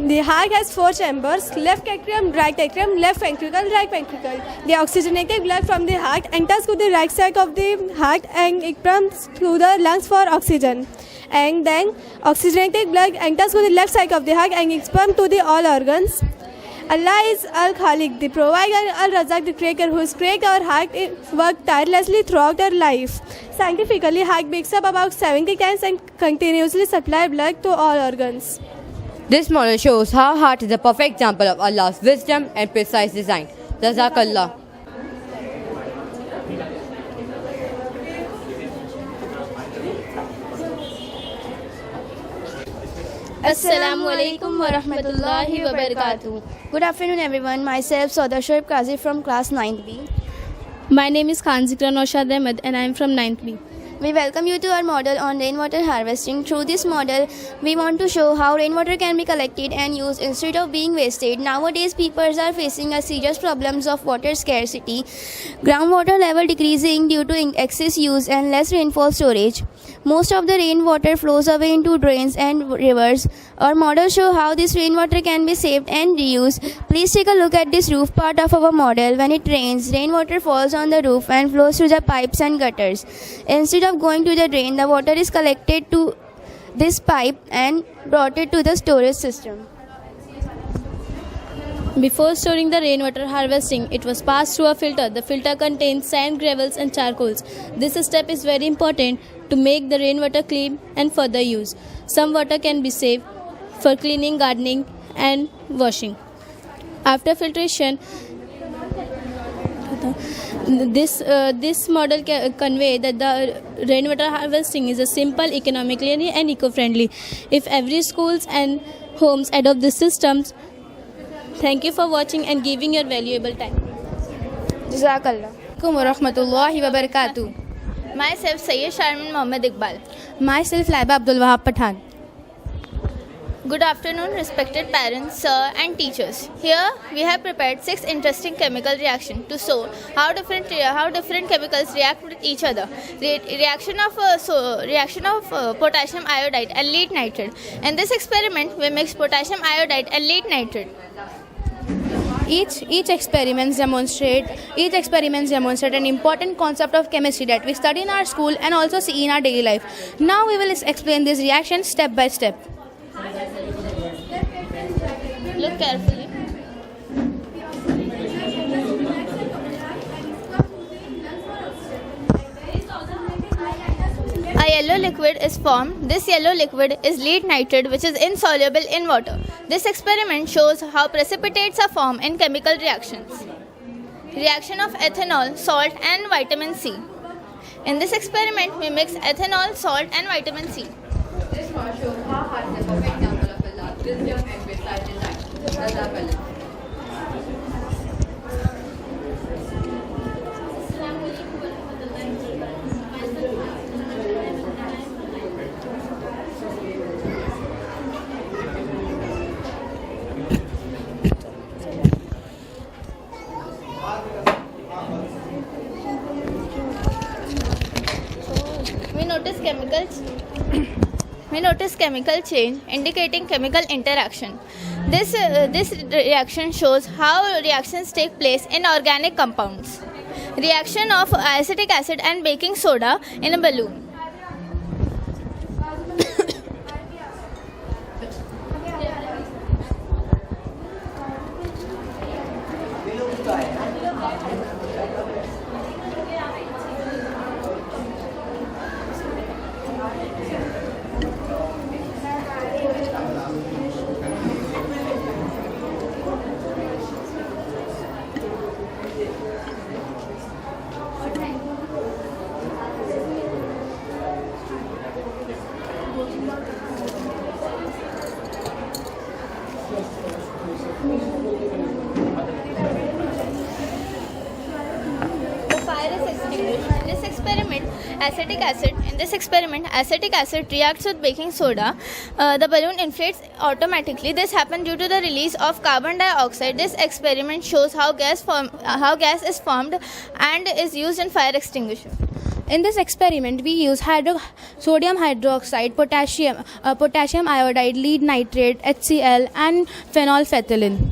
The heart has 4 chambers: left atrium, right atrium, left ventricle, right ventricle. The oxygenated blood from the heart enters to the right side of the heart and it pumps through the lungs for oxygen. And then oxygenated blood enters to the left side of the heart and it's pumped to the all organs. Allah is Al-Khaliq, the provider, Al-Razak, the creator, who has created our heart, worked tirelessly throughout our life. Scientifically, heart beats up about 70 times and continuously supplies blood to all organs. This model shows how heart is a perfect example of Allah's wisdom and precise design. Jazakallah. Assalamu alaikum wa rahmatullahi wa barakatuh. Good afternoon everyone. Myself Saudar Shoaib Qazi from class 9B. My name is Khan Zikra Naushad Ahmed and I am from 9th B. We welcome you to our model on rainwater harvesting. Through this model, we want to show how rainwater can be collected and used instead of being wasted. Nowadays, people are facing a serious problems of water scarcity, groundwater level decreasing due to excess use and less rainfall storage. Most of the rainwater flows away into drains and rivers. Our model show how this rainwater can be saved and reused. Please take a look at this roof part of our model. When it rains, rainwater falls on the roof and flows through the pipes and gutters. Instead of going to the drain, the water is collected to this pipe and brought it to the storage system. Before storing the rainwater harvesting, it was passed through a filter. The filter contains sand, gravels and charcoals. This step is very important to make the rainwater clean and further use. Some water can be saved for cleaning, gardening and washing. After filtration, this model convey that the rainwater harvesting is a simple, economically and eco-friendly. If every schools and homes adopt these systems. Thank you for watching and giving your valuable time. Jazakallah. Assalamualaikum warahmatullahi wabarakatuh. Myself Sayyid Sharmin Mohammed Iqbal. Myself Laiba Abdul Wahab Pathan. Good afternoon, respected parents, sir, and teachers. Here we have prepared 6 interesting chemical reactions to show how different chemicals react with each other. Reaction of potassium iodide and lead nitrate. In this experiment, we mix potassium iodide and lead nitrate. Each experiments demonstrate an important concept of chemistry that we study in our school and also see in our daily life. Now we will explain these reactions step by step. Look carefully. A yellow liquid is formed. This yellow liquid is lead nitrate, which is insoluble in water. This experiment shows how precipitates are formed in chemical reactions. Reaction of ethanol, salt and vitamin C. In this experiment, we mix ethanol, salt and vitamin C. This one shows how hard the perfect example of the last lithium and with nitrogen. We notice chemical change indicating chemical interaction. This reaction shows how reactions take place in organic compounds. Reaction of acetic acid and baking soda in a balloon. Acetic acid reacts with baking soda. The balloon inflates automatically. This happens due to the release of carbon dioxide. This experiment shows how gas is formed and is used in fire extinguisher. In this experiment, we use sodium hydroxide, potassium iodide, lead nitrate, HCl, and phenolphthalein.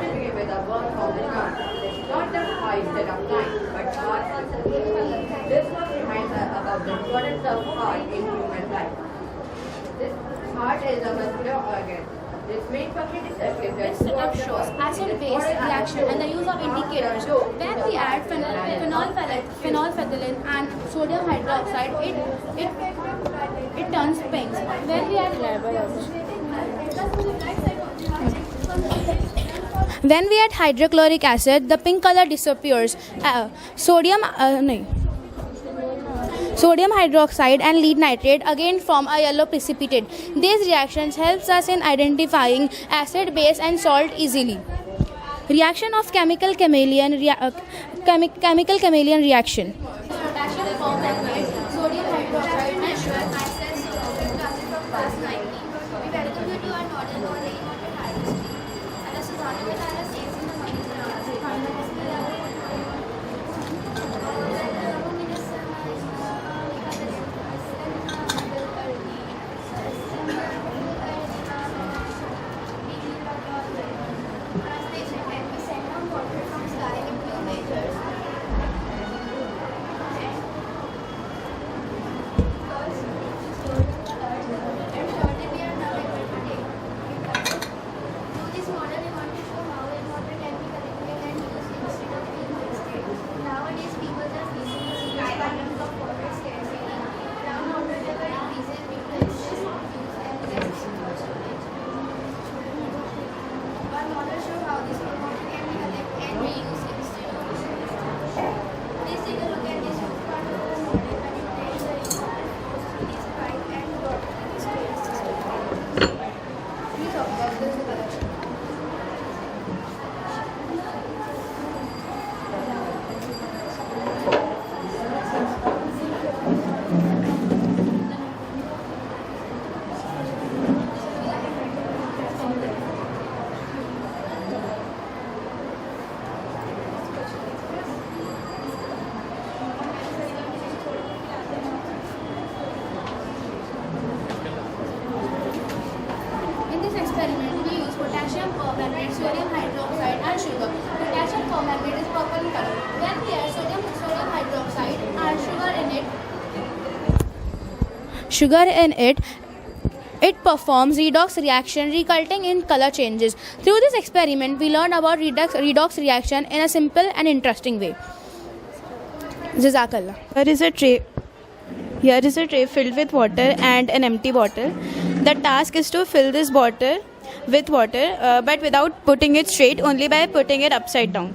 to begin with a verse from the Quran. It's not the eyes that are blind, but heart. This verse reminds us about the importance of heart in human life. This heart is a muscular organ. Its main function is This setup shows acid-base reaction and the use of indicators. When we add phenolphthalein and sodium hydroxide, it turns pink. When we add hydrochloric acid, the pink color disappears. Sodium hydroxide and lead nitrate again form a yellow precipitate. These reactions helps us in identifying acid, base and salt easily. Reaction of chemical chameleon reaction. Sodium hydroxide and sugar myself from class 9B. We welcome you to our modern knowledge on hydrogen. And as Subhanallah says in the sodium hydroxide and sugar. Potassium permanganate is purple in color. When we add sodium hydroxide and sugar in it, it performs redox reaction resulting in color changes. Through this experiment, we learned about redox reaction in a simple and interesting way. Jazakallah. Here is a tray filled with water and an empty bottle. The task is to fill this bottle with water, but without putting it straight, only by putting it upside down.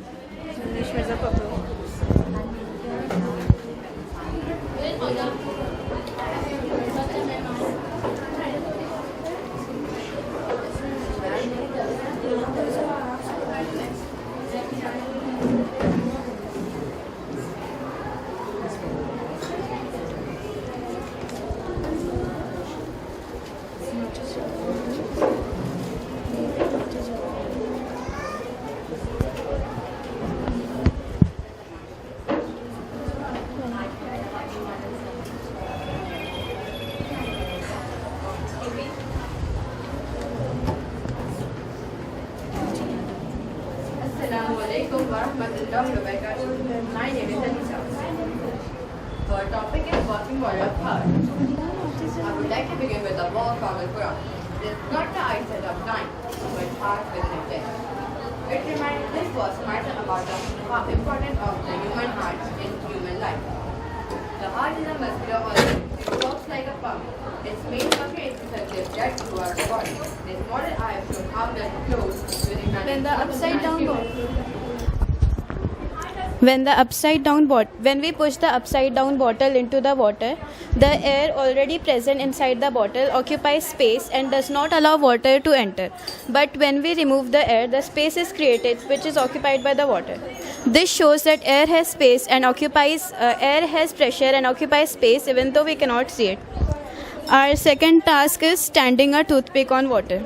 Assalamualaikum warahmatullahi wabarakatuh. My name is Anisa. Our topic is working model of heart. I would like to begin with a verse from the Quran. It is not the eyes that are blind, but heart within the chest. This verse reminds us about the importance of the human heart in human life. The heart is a muscular organ. It works like a pump. Its main function is to circulate blood throughout the body. This model I have shown how blood flows during When we push the upside down bottle into the water, the air already present inside the bottle occupies space and does not allow water to enter. But when we remove the air, the space is created which is occupied by the water. This shows that air has pressure and occupies space even though we cannot see it. Our second task is standing a toothpick on water.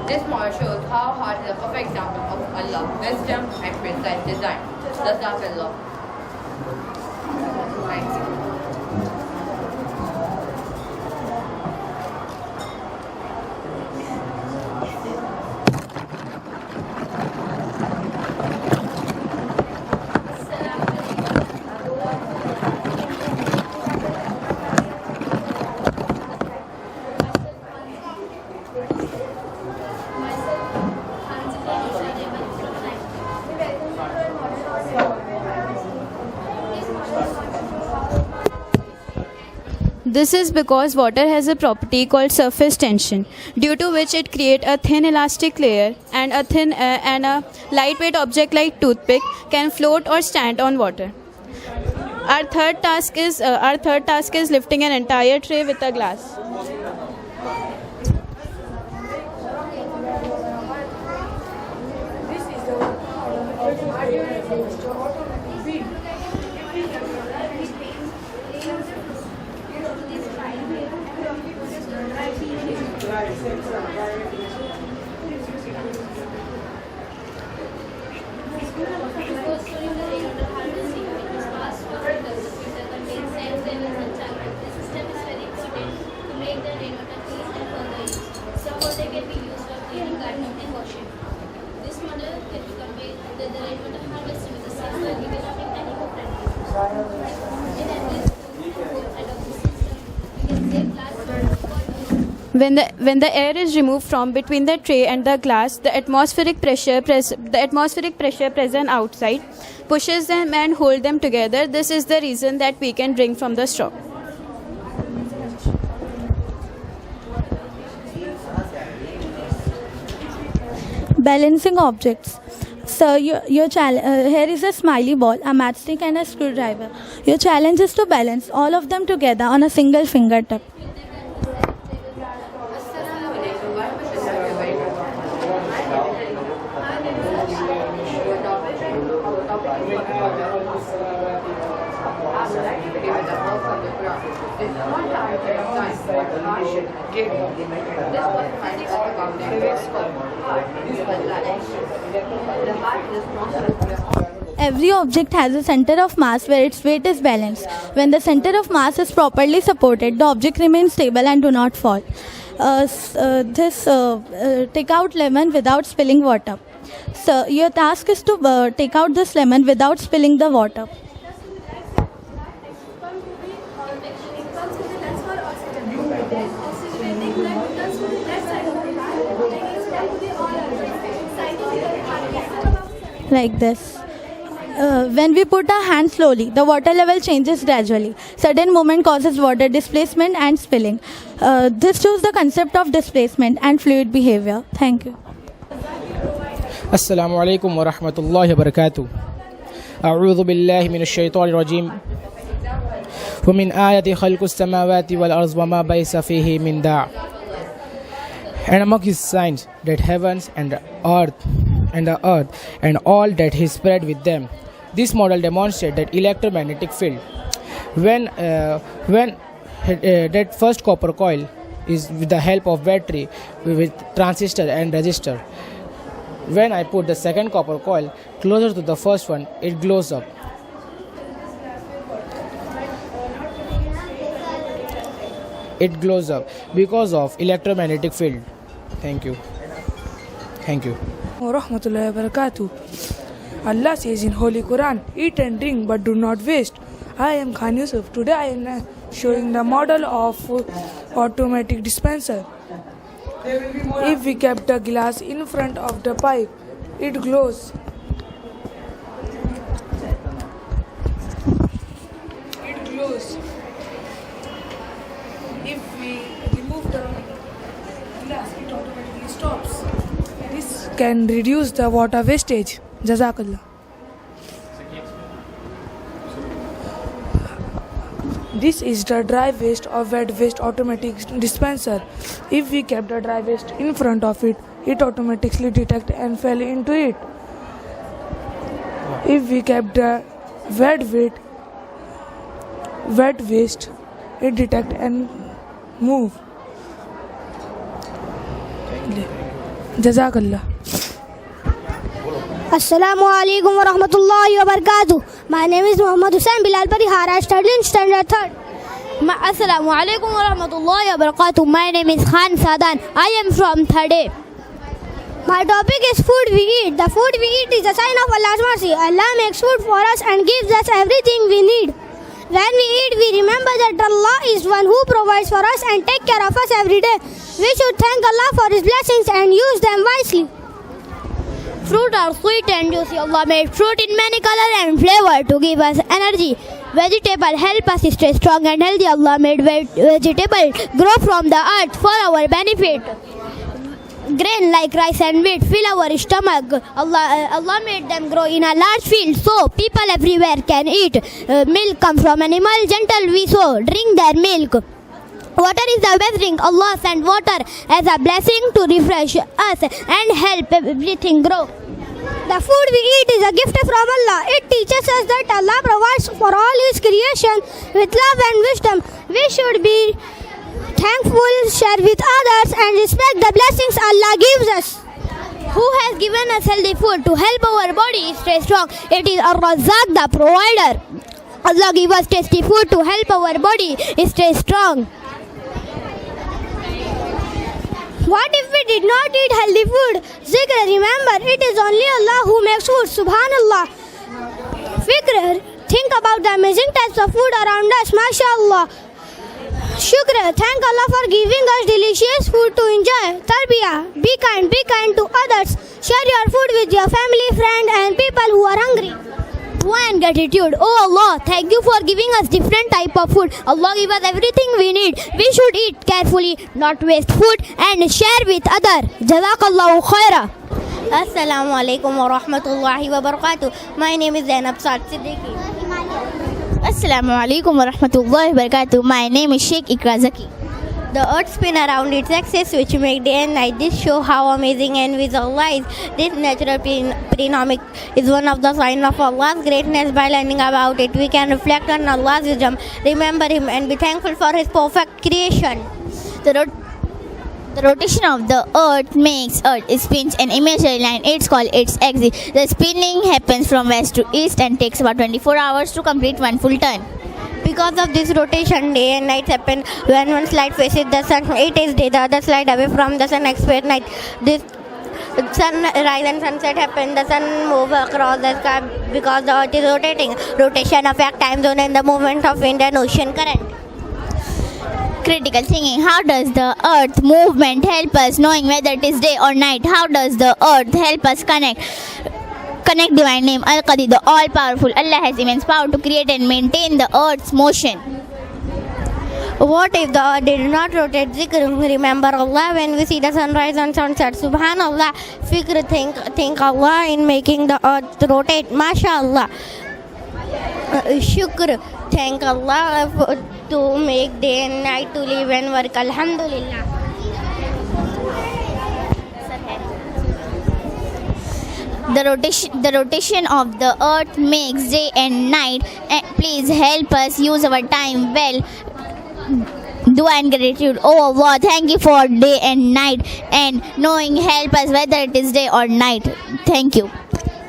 This model shows how heart is a perfect example of Allah's wisdom and precise design. Jazakallah. Thanks. This is because water has a property called surface tension, due to which it creates a thin elastic layer, and a lightweight object like toothpick can float or stand on water. Our third task is lifting an entire tray with a glass. When the air is removed from between the tray and the glass, the atmospheric pressure present outside pushes them and hold them together. This is the reason that we can drink from the straw. Balancing objects. So here is a smiley ball, a matchstick and a screwdriver. Your challenge is to balance all of them together on a single fingertip. Every object has a center of mass where its weight is balanced. When the center of mass is properly supported, the object remains stable and do not fall. Take out lemon without spilling water. So your task is to take out this lemon without spilling the water. Like this. When we put our hand slowly, the water level changes gradually. Sudden movement causes water displacement and spilling. This shows the concept of displacement and fluid behavior. Thank you. السلام علیکم ورحمۃ اللہ وبرکاتہ. اعوذ باللہ من الشیطان الرجیم. ومن آیات خلق السماوات والارض وما بث فیہ من داع. And among his signs that heavens and the earth and all that he spread with them. This model demonstrates that electromagnetic field. When that first copper coil is with the help of battery with transistor and resistor. When I put the second copper coil closer to the first one, it glows up. It glows up because of electromagnetic field. Thank you. Thank you. Warahmatullahi wabarakatuh. Allah says in Holy Quran, eat and drink but do not waste. I am Khan Yusuf. Today I am showing the model of automatic dispenser. If we kept the glass in front of the pipe, it glows. It glows. If we remove the glass, it automatically stops. This can reduce the water wastage. Jazakallah. This is the dry waste or wet waste automatic dispenser. If we kept the dry waste in front of it, it automatically detects and fell into it. If we kept the wet waste, it detects and move. Jazakallah. Assalamu alaikum wa rahmatullahi wa barakatuh. My name is Muhammad Hussain Bilal Parihar. I study in standard 3rd. Assalamu alaikum wa rahmatullahi wa barakatuh. My name is Khan Sadan. I am from 3rd A. My topic is food we eat. The food we eat is a sign of Allah's mercy. Allah makes food for us and gives us everything we need. When we eat, we remember that Allah is one who provides for us and takes care of us every day. We should thank Allah for His blessings and use them wisely. Fruit are sweet and juicy. Allah made fruit in many colors and flavor to give us energy. Vegetable help us stay strong and healthy. Allah made vegetable grow from the earth for our benefit. Grain like rice and wheat fill our stomach. Allah made them grow in a large field so people everywhere can eat. Milk comes from animal, gentle we so drink their milk. Water is the best drink. Allah sent water as a blessing to refresh us and help everything grow. The food we eat is a gift from Allah. It teaches us that Allah provides for all His creation with love and wisdom. We should be thankful, share with others and respect the blessings Allah gives us. Who has given us healthy food to help our body stay strong? It is Ar-Razzaq, the provider. Allah give us tasty food to help our body stay strong. What if we did not eat healthy food? Zikr, remember, it is only Allah who makes food. Subhanallah. Fikr, think about the amazing types of food around us. MashaAllah. Shukr, thank Allah for giving us delicious food to enjoy. Tarbiyah, be kind to others. Share your food with your family, friend and people who are hungry. One gratitude. Oh Allah, thank you for giving us different type of food. Allah give us everything we need. We should eat carefully, not waste food and share with others. Jazakallahu khaira. Assalamu alaikum wa rahmatullahi wa barakatuh. My name is Zainab Saad Siddiqui. Assalamu alaikum wa rahmatullahi wa barakatuh. My name is Sheikh Ikra Zaki. The earth spins around its axis, which make day and night. This show how amazing and with Allah is. This natural phenomenon is one of the signs of Allah's greatness. By learning about it, we can reflect on Allah's wisdom, remember Him, and be thankful for His perfect creation. The rotation of the earth makes earth spins an imaginary line. It's called its axis. The spinning happens from west to east and takes about 24 hours to complete one full turn. Because of this rotation, day and night happen. When one side faces the sun, it is day. The other side away from the sun, expect night. This sunrise and sunset happen. The sun moves across the sky because the earth is rotating. Rotation affects time zone and the movement of wind and ocean current. Critical thinking. How does the earth movement help us knowing whether it is day or night? How does the earth help us connect divine name Al-Qadir, the all-powerful? Allah has immense power to create and maintain the earth's motion. What if the earth did not rotate? Zikr, remember Allah when we see the sunrise and sunset. Subhanallah. Fikr, think Allah in making the earth rotate. MashaAllah. Shukr, thank Allah to make day and night to live and work. Alhamdulillah. The rotation of the earth makes day and night. Please help us use our time well. Dua and gratitude. Oh Allah, thank you for day and night and knowing help us whether it is day or night. Thank you.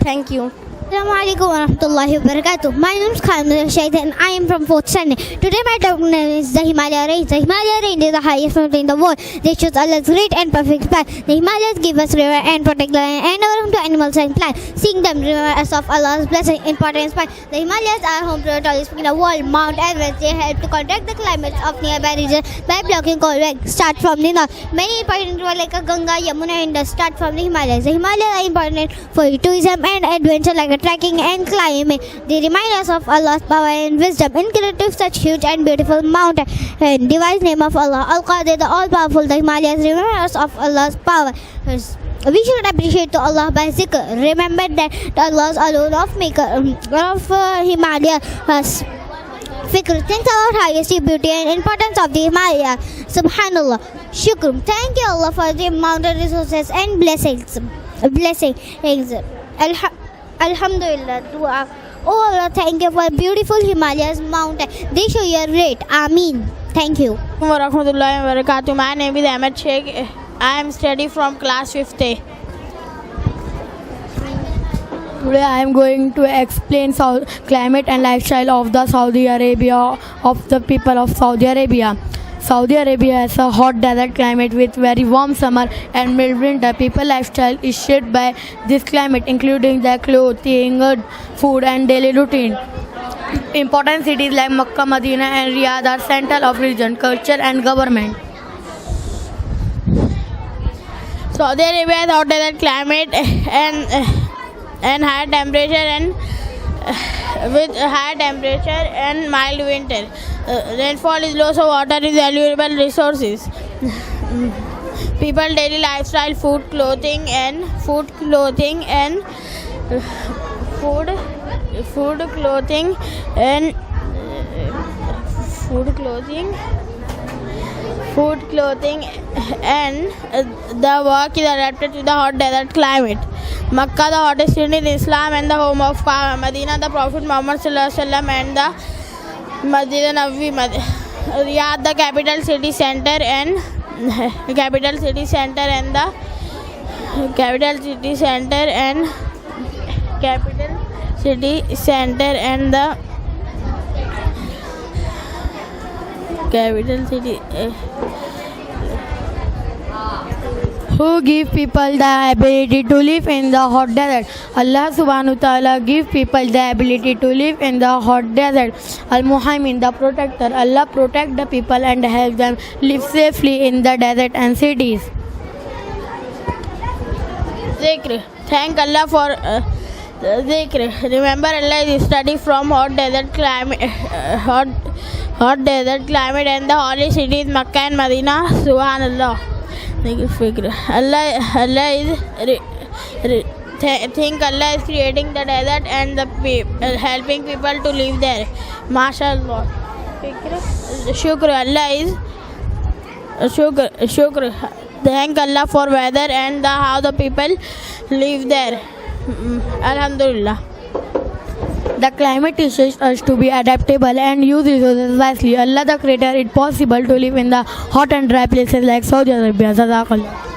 Thank you. Assalamu alaikum wa rahmatullahi wa barakatuh. My name is Khalid Rashid and I am from 4th standard. Today my topic is the Himalaya range. The Himalaya range is the highest mountain in the world. They shows Allah's great and perfect plan. The Himalayas give us river and protect land and our home to animals and plants. Seeing them remember us of Allah's blessing, importance plan. The Himalayas are home to the tallest peak in the world, Mount Everest. They help to contact the climates of nearby regions by blocking cold winds. Start from the north. Many important rivers like Ganga, Yamuna and Indus start from the Himalayas. The Himalayas are important for tourism and adventure like trekking and climbing. They remind us of Allah's power and wisdom in creating such huge and beautiful mountain. And divine name of Allah, Al-Qadir, the all-powerful. The Himalayas remind us of Allah's power. We should appreciate to Allah by zikr. Remember that Allah is alone of maker of Himalayas. Fikr, think about highest beauty and importance of the Himalaya. Subhanallah. Shukr, thank you Allah for the mountain resources and blessings. Alhamdulillah. Dua. Oh Allah, thank you for beautiful Himalayas mountain. They show your great. Ameen. Thank you. Warahmatullahi wabarakatuh. My name is Ahmed Sheikh. I am studying from class 5th A. Today I am going to explain climate and lifestyle of the people of Saudi Arabia. Saudi Arabia has a hot desert climate with very warm summer and mild winter. People lifestyle is shaped by this climate, including their clothing, food and daily routine. Important cities like Makkah, Medina and Riyadh are central of region, culture and government. Saudi Arabia has hot desert climate and high temperature and with high temperature and mild winter. Rainfall is low, so water is valuable resources. People daily lifestyle, food, clothing and food clothing and food clothing and the work is adapted to the hot desert climate. Makkah, the hottest city in Islam and the home of Medina, the Prophet Muhammad sallallahu alaihi wasallam, and the Masjid Nabawi. Riyadh, the capital city center and the capital city center and the capital city center and capital city. Who give people the ability to live in the hot desert? Allah subhanahu wa ta'ala give people the ability to live in the hot desert. Al-Muhaimin, the protector. Allah protect the people and help them live safely in the desert and cities. Zikr. Thank Allah for Zikr. Remember Allah is study from hot desert climate and the holy cities Makkah and Medina. Subhanallah. Allah is think Allah is creating the desert and the helping people to live there. MashaAllah. Shukr. Allah is Shukr. Thank Allah for weather and how the people live there. Alhamdulillah. The climate teaches us to be adaptable and use resources wisely. Allah the Creator, it possible to live in the hot and dry places like Saudi Arabia. Jazakallah.